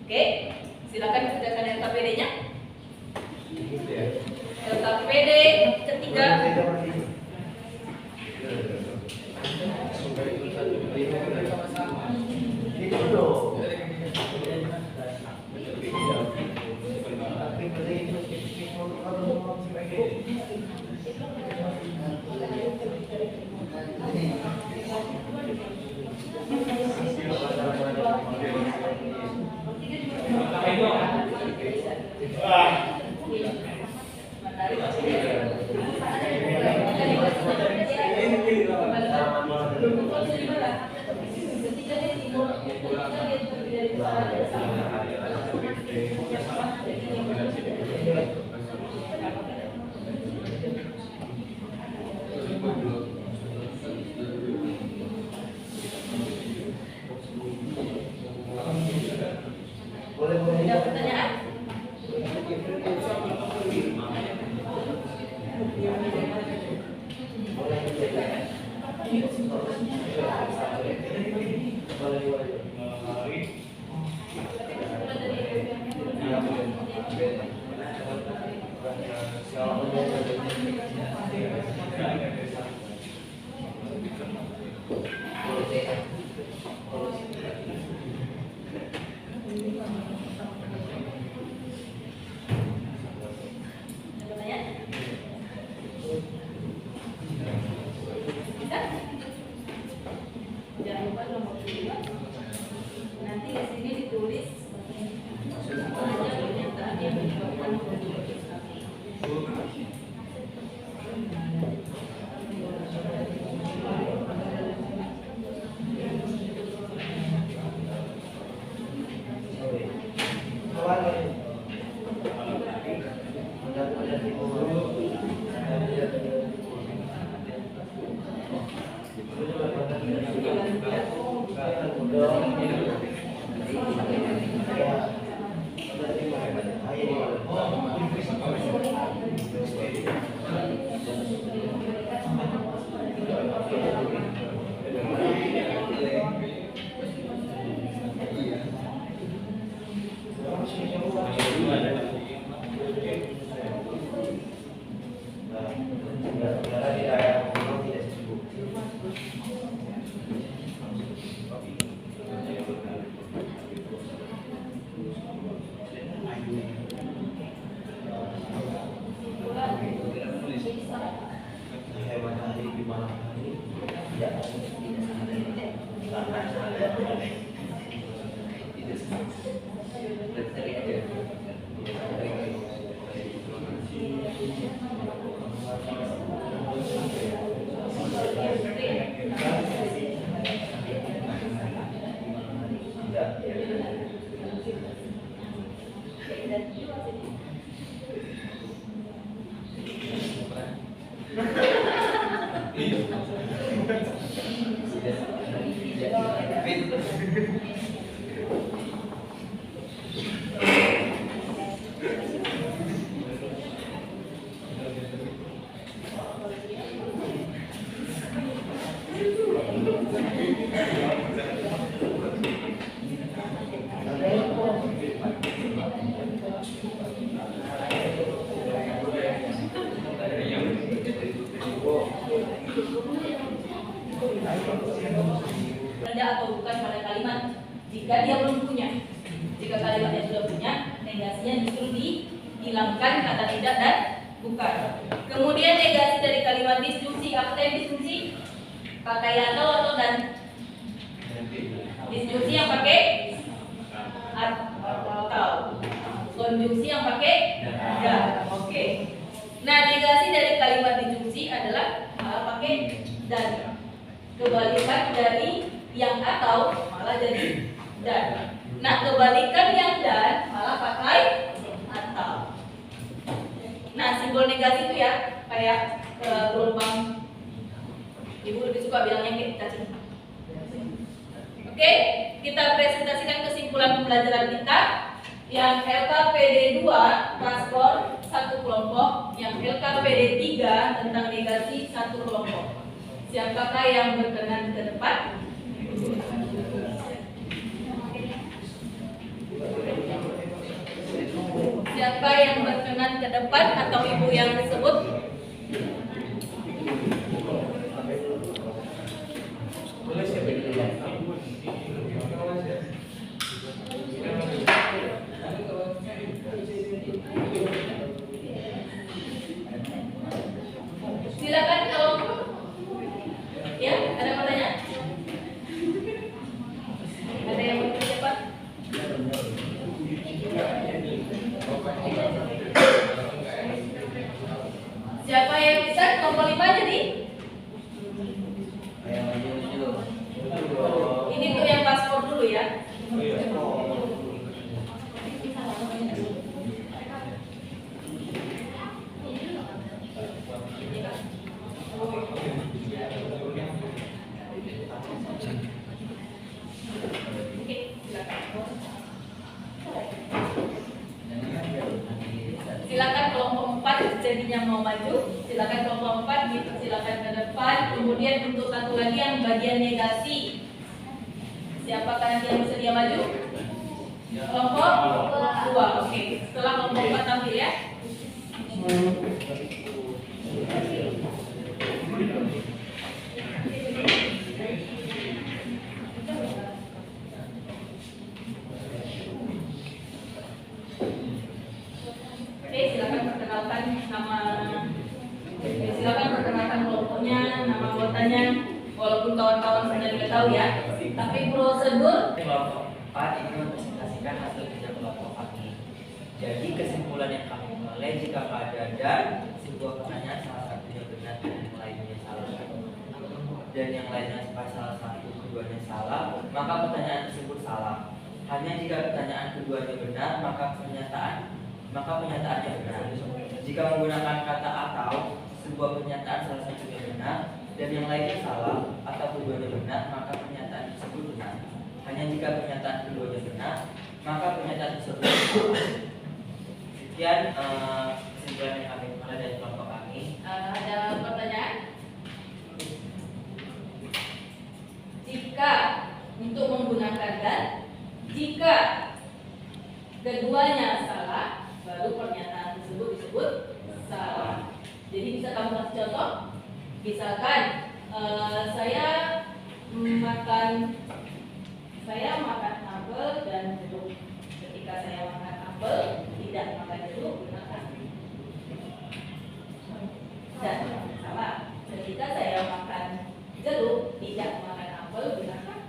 Oke, silakan kerjakan LKPD-nya. LKPD ketiga. Ada pertanyaan? Jangan lupa nomor 2. Nanti di sini ditulis hanya pernyataan yang menyebabkan keputusan. Ada atau bukan pada kalimat jika dia belum punya. Jika kalimatnya sudah punya, negasinya justru dihilangkan kata tidak dan bukan. Kemudian negasi dari kalimat disjunksi. Apa tadi disjunksi? Pakai atau dan. Disjunksi yang pakai atau. Konjungsi yang pakai dan. Oke. Nah, negasi dari kalimat disjunksi adalah pakai dan. Kebalikan dari yang atau malah jadi dan. Nah, kebalikan yang dan malah pakai atau. Nah, simbol negasi itu ya kayak gelombang. Ibu lebih suka bilangnya kayak cacing. Oke, kita presentasikan kesimpulan pembelajaran kita. Yang LKPD 2 paspor satu kelompok, yang LKPD 3 tentang negasi satu kelompok. Siapakah yang berkenan ke depan? Siapa yang berkenan ke depan atau ibu yang disebut? Silakan kalau ya ada pertanyaan. Ada yang mau cepat? Siapa yang bisa nomor 5 jadi? Ini tuh yang paspor dulu ya. Silakan kelompok 4 jadinya mau maju. Silakan kelompok 4 gitu. Silakan ke depan. Kemudian untuk satu lagi yang bagian negasi. Siapakah nanti yang bersedia maju? Kelompok 2. Oke. Setelah kelompok 4 tampil ya. Silakan perkenalkan kelompoknya, nama anggotanya, walaupun kawan-kawan sudah tahu ya. Tapi prosedur Kelompok 4 ini mempresentasikan hasil kerja kelompok kami. Jadi kesimpulan yang kami mulai jika pada dan sebuah pertanyaan salah satunya benar dan yang lainnya salah, dan yang lainnya salah satu keduanya salah, maka pertanyaan tersebut salah. Hanya jika pertanyaan keduanya benar, maka pernyataannya benar. Jika menggunakan kata atau sebuah pernyataan salah satunya benar dan yang lainnya salah atau keduanya benar, maka pernyataan tersebut benar. Hanya jika pernyataan keduanya benar, maka pernyataan tersebut salah. Sekian kesimpulan yang kami mulai dari kelompok kami. ada pertanyaan? Jika untuk menggunakan dan, jika keduanya salah, baru pernyataan tersebut disebut salah. Jadi bisa kamu kasih contoh? Misalkan saya makan apel dan jeruk. Ketika saya makan apel, tidak makan jeruk, gunakan dan salah. Ketika saya makan jeruk, tidak makan apel, gunakan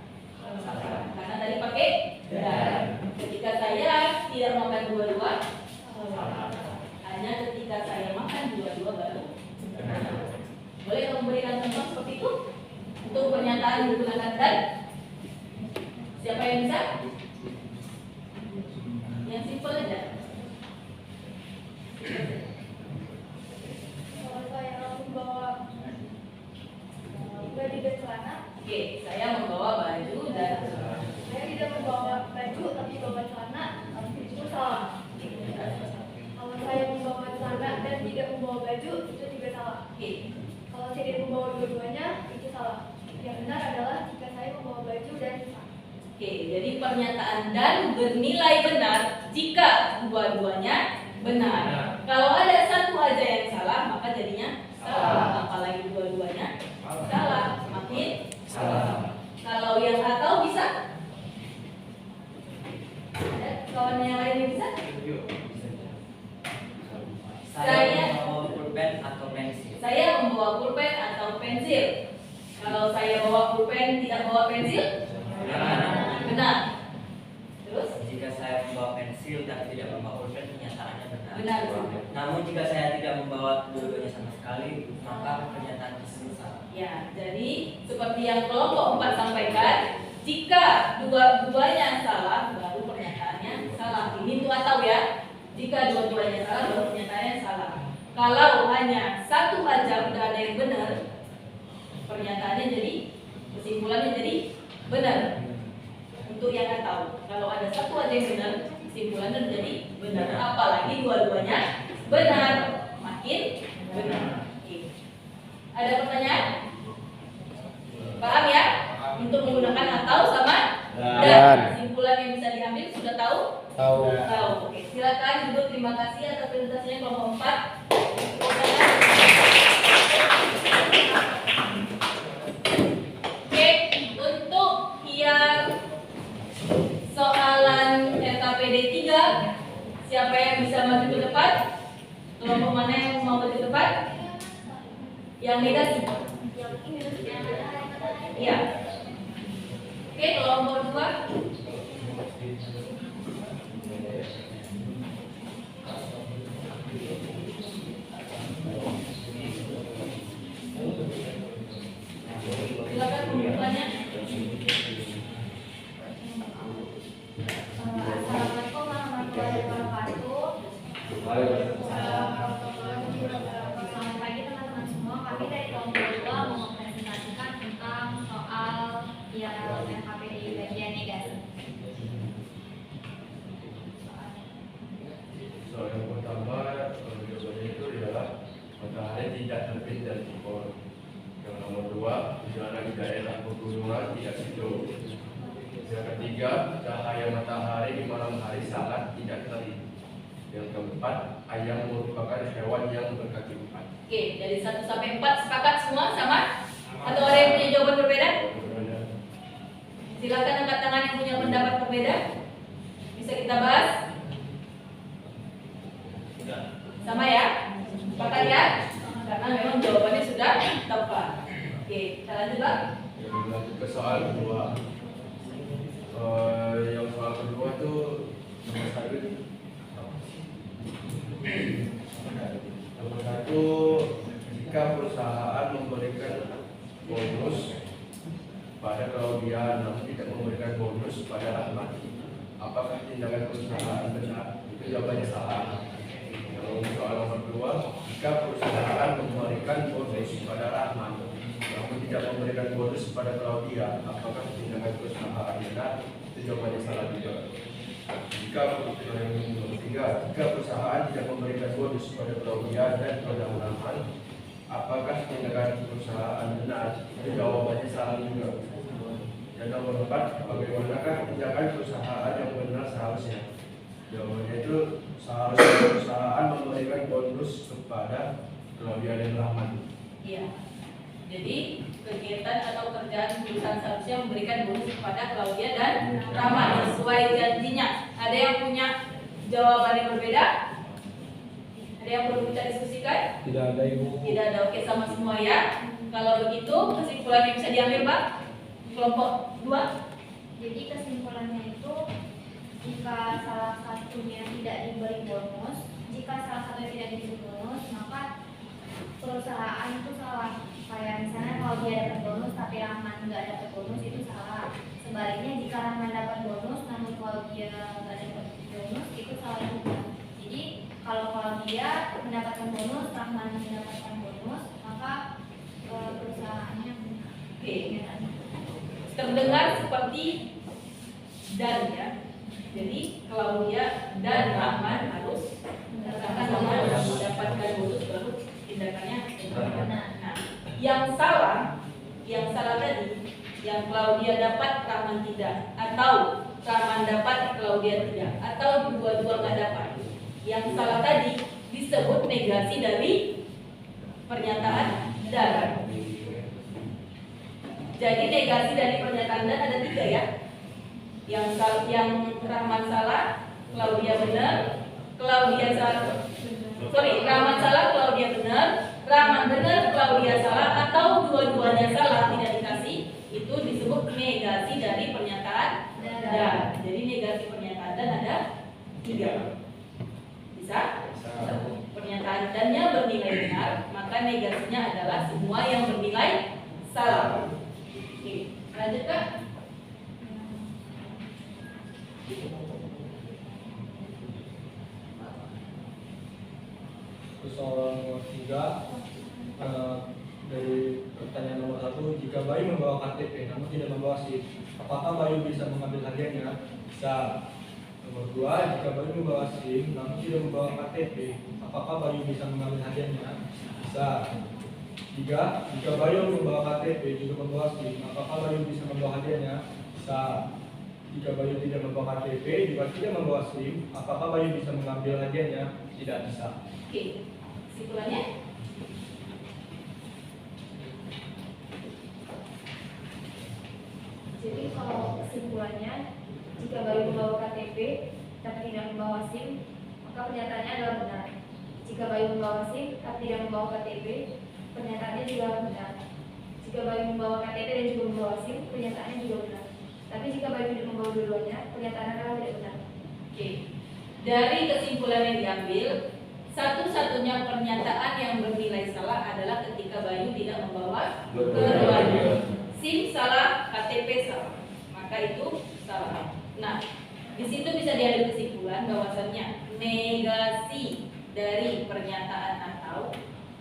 salah. Karena tadi pakai dan. Ketika saya tidak makan dua-dua, hanya ketika saya makan dua-dua baru benar. Boleh memberikan contoh seperti itu untuk pernyataan menggunakan dan? Siapa yang bisa? Yang simpel aja. Kalau saya membawa baju dan celana, Oke, saya membawa baju dan saya tidak membawa baju tapi bawa celana, itu salah. Kalau saya membawa celana dan tidak membawa baju, itu juga salah. Oke. Kalau saya tidak membawa dua-duanya, itu salah. Yang benar adalah jika saya membawa baju dan celana. Oke, jadi pernyataan dan bernilai benar jika dua-duanya benar. Kalau ada satu aja yang salah, maka jadinya salah. Apalagi dua-duanya salah, makin salah. Kalau yang atau bisa? Ada kawan yang lain yang bisa? Saya membawa pulpen atau pensil. Saya membawa pulpen atau pensil. Kalau saya bawa pulpen tidak bawa pensil? Benar. Terus? Jika saya membawa pensil dan tidak membawa pulpen, kenyataannya benar. Benar. Namun jika saya tidak membawa dua-duanya sama sekali, maka pernyataan tersebut salah. Ya, jadi seperti yang kelompok 4 sampaikan, jika dua-duanya salah, baru Jika dua-duanya salah, baru pernyataannya salah. Kalau hanya satu aja udah ada yang benar, pernyataannya jadi, kesimpulannya jadi benar. Untuk yang nggak tahu, kalau ada satu aja yang benar, kesimpulannya jadi benar. Apalagi dua-duanya benar, makin benar. Oke. Ada pertanyaan? Paham ya? Untuk menggunakan atau sama dan. Kesimpulan yang bisa diambil sudah tahu? Tahu. Tahu. Oke, silakan duduk. Terima kasih atas presentasinya kelompok 4. Oke, untuk yang soalan RKPD 3, siapa yang bisa maju ke depan? Kelompok mana yang mau maju ke depan? Yang negasi. Iya. Oke, kelompok 2. Silakan pembukaannya. Assalamualaikum warahmatullahi wabarakatuh. Selamat pagi teman-teman semua. Kami dari kelompok 2 mau mempresentasikan tentang soal yang RKPD bagian negasi. Soal yang pertama, jawabannya itu adalah matahari tidak terbit dari timur. Yang nomor 2, udara di daerah pegunungan tidak sejuk. Yang ketiga, cahaya matahari di malam hari sangat tidak terik. Yang keempat, ayam merupakan hewan yang berkaki 4. Oke, dari 1 sampai 4 sepakat semua sama? Atau ada yang punya jawaban berbeda? Silakan angkat tangan yang punya pendapat berbeda. Bisa kita bahas? Sama ya? Sepakat ya? Karena memang jawabannya sudah tepat. Oke, kita lanjut Bang. Lanjut ke soal kedua. Yang soal kedua itu nomor 1. Nomor 1, jika perusahaan memberikan bonus pada Claudia namun tidak memberikan bonus pada Rahman, apakah tindakan perusahaan benar? Itu jawabannya salah. Yang soal nomor 2, jika perusahaan memberikan bonus pada Rahman namun tidak memberikan bonus pada Claudia, apakah tindakan perusahaan benar? Itu jawabannya salah juga. Jika yang nomor 3, jika perusahaan tidak memberikan bonus pada Claudia dan pada Rahman, apakah tindakan perusahaan benar? Itu jawabannya salah juga. Dan nomor 4, bagaimanakah tindakan perusahaan yang benar seharusnya? Jawabannya itu seharusnya perusahaan memberikan bonus kepada Claudia dan Rahman. Iya. Jadi kegiatan atau kerjaan perusahaan seharusnya memberikan bonus kepada Claudia dan Rahman sesuai janjinya. Ada yang punya jawaban yang berbeda? Ada yang perlu kita diskusikan? Tidak ada Ibu. Tidak ada. Oke, sama semua ya. Kalau begitu kesimpulan yang bisa diambil Pak? Kelompok 2. Jadi kesimpulannya itu jika salah satunya tidak diberi bonus, maka perusahaan itu salah. Kayak misalnya kalau dia dapat bonus tapi Rahman nggak dapat bonus, itu salah. Sebaliknya jika Rahman dapat bonus namun kalau dia nggak dapat bonus, itu salah juga. Jadi kalau dia mendapatkan bonus, Rahman mendapatkan bonus, maka perusahaannya benar. Oke. Terdengar seperti dan ya. Jadi Claudia dan Rahman harus mendapatkan bonus baru tindakannya benar. Nah, yang salah tadi, yang Claudia dapat Rahman tidak, atau Rahman dapat Claudia tidak, atau dua-dua nggak dapat. Yang salah tadi disebut negasi dari pernyataan dan. Jadi negasi dari pernyataan dan ada 3 ya. Yang Rahman salah, Claudia benar, Rahman salah, Claudia benar, Rahman benar, Claudia salah, atau dua-duanya salah tidak dikasih, itu disebut negasi dari pernyataan dan. Jadi negasi pernyataan dan ada 3. Bisa? Pernyataan dannya bernilai benar, maka negasinya adalah semua yang bernilai salah. Oke, lanjut Kak. dari pertanyaan nomor 1, jika Bayu membawa KTP namun tidak membawa SIM, apakah Bayu bisa mengambil hadiahnya? Bisa. Nomor 2, jika Bayu membawa SIM namun tidak membawa KTP, apakah Bayu bisa mengambil hadiahnya? Bisa. 3, jika Bayu membawa KTP juga membawa SIM, apakah Bayu bisa membawa hadiahnya? Bisa. Jika Bayu tidak membawa KTP juga tidak membawa SIM, apakah Bayu bisa mengambil hadiahnya? Tidak bisa. Oke, kesimpulannya? Jadi kalau kesimpulannya, jika Bayu membawa KTP tapi tidak membawa SIM, maka pernyataannya adalah benar. Jika Bayu membawa SIM tapi tidak membawa KTP, pernyataannya juga benar. Jika Bayu membawa KTP dan juga membawa SIM, pernyataannya juga benar. Tapi jika Bayu tidak membawa dua-duanya, pernyataannya adalah tidak benar. Oke. Dari kesimpulan yang diambil, satu-satunya pernyataan yang bernilai salah adalah ketika Bayu tidak membawa keduanya. SIM salah, KTP salah, maka itu salah. Nah, di situ bisa diambil kesimpulan bahwasannya negasi dari pernyataan atau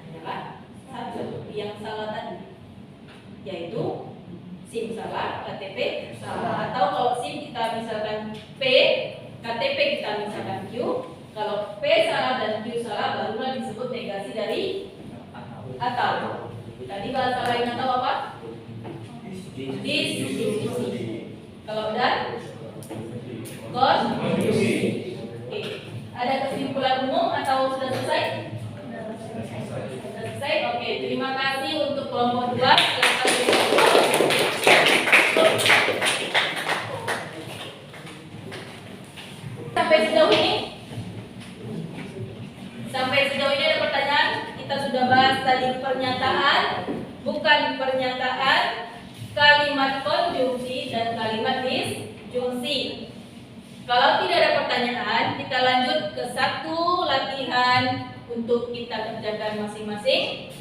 adalah satu yang salah tadi, yaitu SIM salah, KTP salah. Atau kalau SIM kita misalkan P, KTP kita misalkan Q, kalau P salah dan Q salah barulah disebut negasi dari atau. Tadi bahasa lain atau apa? Disjunksi. Kalau dan konjungsi. Oke. Ada kesimpulan umum atau sudah selesai? Sudah selesai. Oke, terima kasih untuk kelompok 2. Silakan Sampai sejauh ini ada pertanyaan? Kita sudah bahas tadi pernyataan, bukan pernyataan, kalimat konjungsi dan kalimat disjungsi. Kalau tidak ada pertanyaan, kita lanjut ke satu latihan untuk kita kerjakan masing-masing.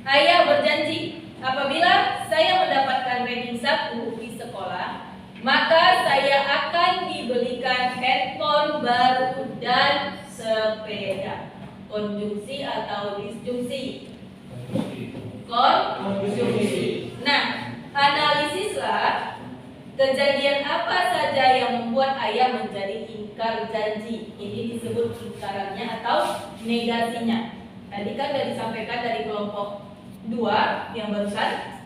Ayah berjanji, apabila saya mendapatkan ranking 1 di sekolah, maka saya akan dibelikan handphone baru dan sepeda. Konjungsi atau disjungsi? Konjungsi. Nah, analisislah kejadian apa saja yang membuat ayah menjadi ingkar janji. Ini disebut ingkarannya atau negasinya. Tadi kan sudah disampaikan dari kelompok 2 yang barusan.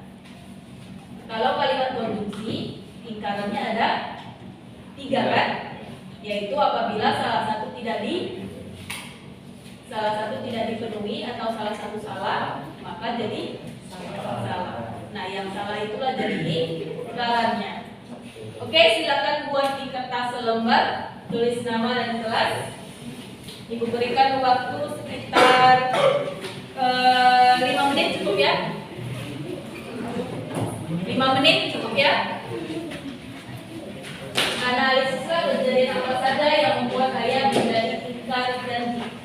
Kalau kalimat konjungsi, ingkarannya ada 3 kan? Yaitu apabila salah satu tidak dipenuhi atau salah satu salah, maka jadi salah. Nah, yang salah itulah jadi ingkarannya. Oke, silakan buat di kertas selembar, tulis nama dan kelas. Ibu berikan waktu sekitar 5 menit cukup ya? 5 menit cukup ya? Analisislah kejadian apa saja yang membuat ayah menjadi ingkar janji.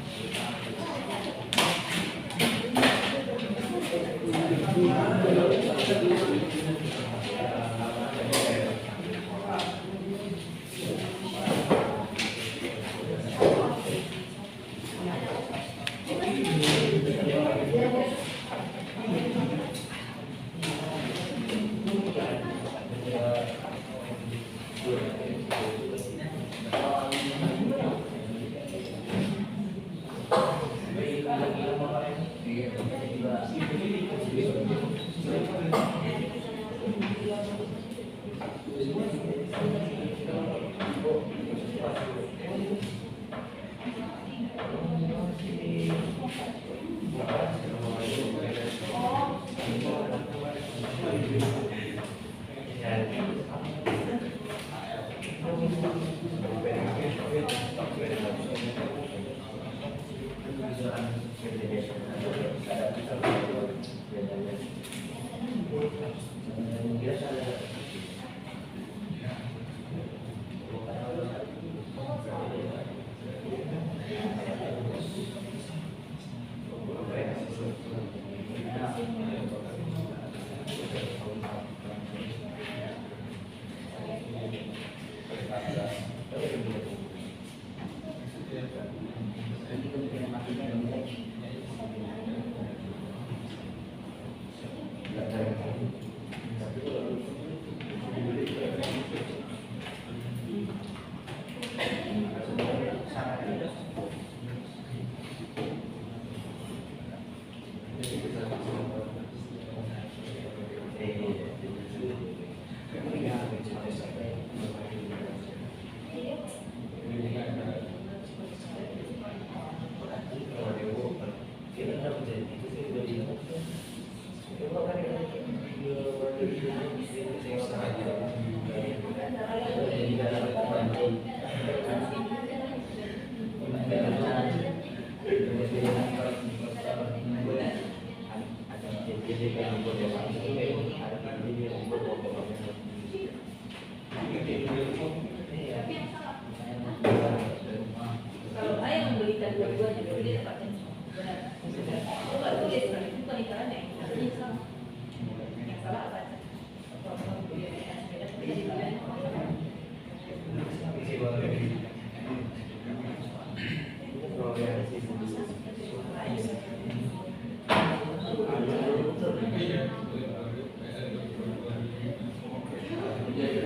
Oke,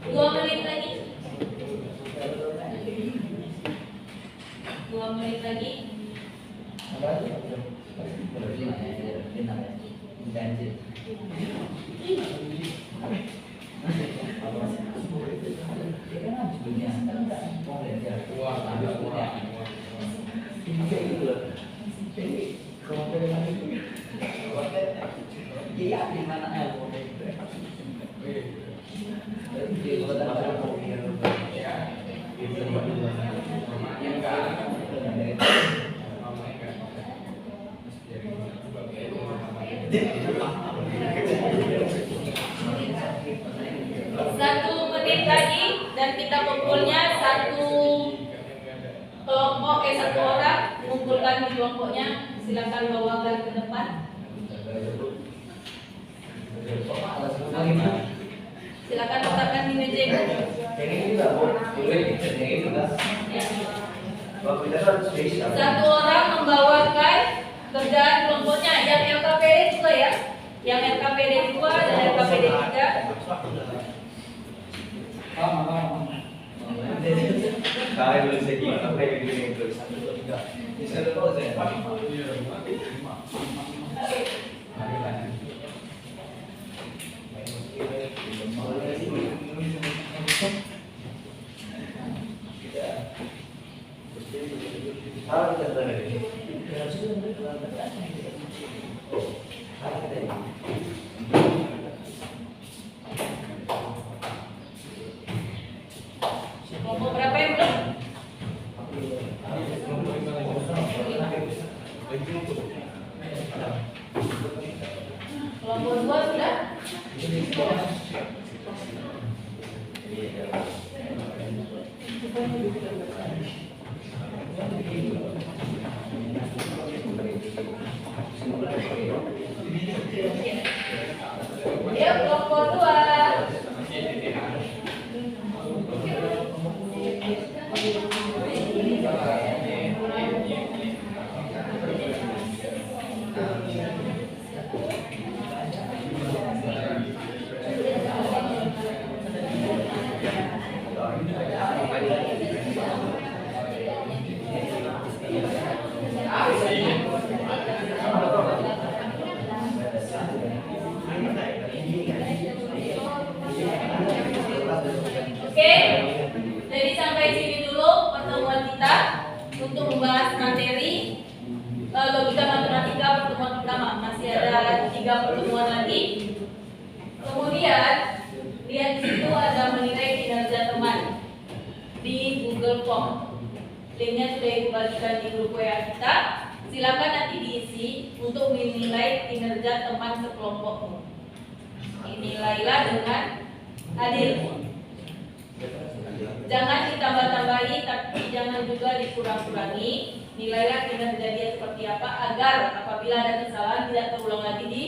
2 menit lagi. 2 menit lagi. Satu menit lagi dan kita kumpulnya satu kelompok, satu orang mengumpulkan di kelompoknya. Silakan bawakan ke depan. Silakan letakkan di meja itu. Satu orang membawakan kerjaan kelompoknya. Yang LKPD juga ya. Yang LKPD 2 dan LKPD 3. Kelompok berapa yang belum? Kelompok 2 sudah? Ya, kelompok 2. Oke, jadi sampai sini dulu pertemuan kita untuk membahas materi logika matematika pertemuan pertama. Masih ada 3 pertemuan lagi. Kemudian lihat di situ ada menilai kinerja teman di Google Form. Linknya sudah dibagikan di grup WA kita. Silakan nanti diisi untuk menilai kinerja teman sekelompokmu. Nilailah dengan adil. Jangan ditambah-tambahi, tapi jangan juga dikurang-kurangi. Nilailah kinerja dia seperti apa agar apabila ada kesalahan tidak terulang lagi di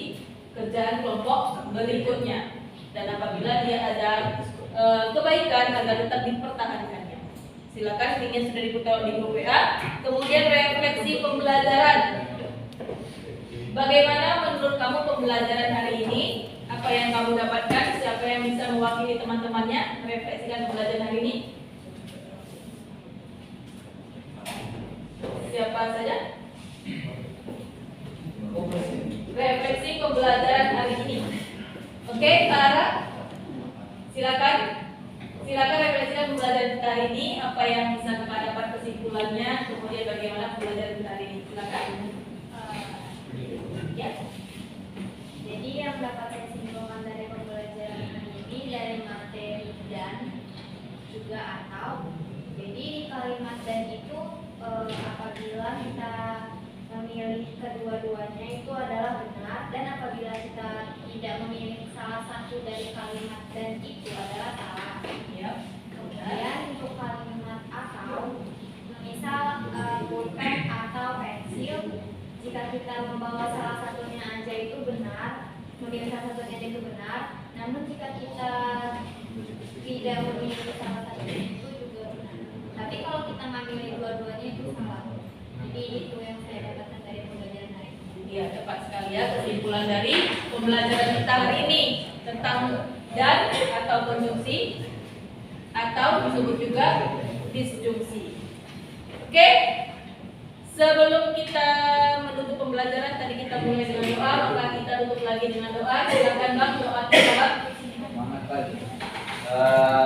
kerjaan kelompok berikutnya. Dan apabila dia ada kebaikan agar tetap dipertahankannya. Silakan, linknya sudah dibuka di grup WA. Kemudian refleksi pembelajaran. Bagaimana menurut kamu pembelajaran hari ini? Apa yang kamu dapatkan? Siapa yang bisa mewakili teman-temannya merefleksikan pembelajaran hari ini? Siapa saja? Refleksi pembelajaran hari ini. Oke, Clara, silakan refleksikan Demikian pembelajaran kita hari ini. Apa yang bisa Kakak dapat kesimpulannya, kemudian bagaimana pembelajaran kita hari ini? Silakan. Ya. Jadi yang dapat saya simpulkan dari pembelajaran ini dari materi dan juga atau. Jadi kalimat dan itu apabila kita memilih kedua-duanya itu adalah benar, dan apabila kita tidak memilih salah satu dari kalimat dan itu adalah salah. Ya. Kemudian untuk kalimat atau, misal pulpen atau pensil, jika kita membawa salah satunya aja itu benar, memilih salah satunya aja itu benar. Namun jika kita tidak memilih salah satunya itu juga benar. Tapi kalau kita memilih dua-duanya itu salah. Jadi itu yang saya dapatkan dari pembelajaran hari ini. Ya, tepat sekali ya kesimpulan dari pembelajaran kita hari ini tentang dan atau konjungsi atau disebut juga disjungsi. Oke? Sebelum kita menutup pembelajaran, tadi kita mulai dengan doa, maka kita tutup lagi dengan doa. Silakan Bang, doa kita.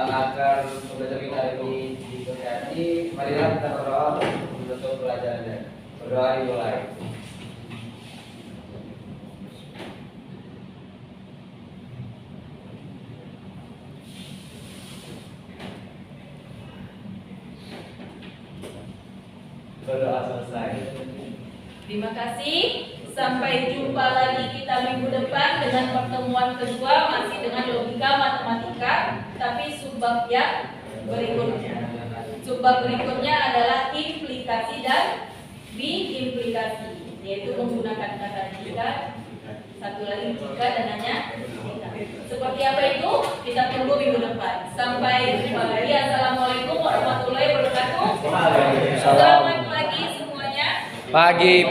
Agar pembelajaran kita ini diberkati, marilah kita berdoa untuk menutup pelajarannya. Berdoa dimulai. Berdoa selesai. Terima kasih. Sampai jumpa lagi kita minggu depan dengan pertemuan kedua, masih dengan logika matematika, tapi subbab yang berikutnya. Subbab berikutnya adalah implikasi dan biimplikasi, yaitu menggunakan kata jika, satu lagi jika dan hanya jika. Seperti apa itu? Kita tunggu minggu depan. Sampai jumpa lagi. Assalamualaikum warahmatullahi wabarakatuh. Selamat pagi semuanya. Pagi.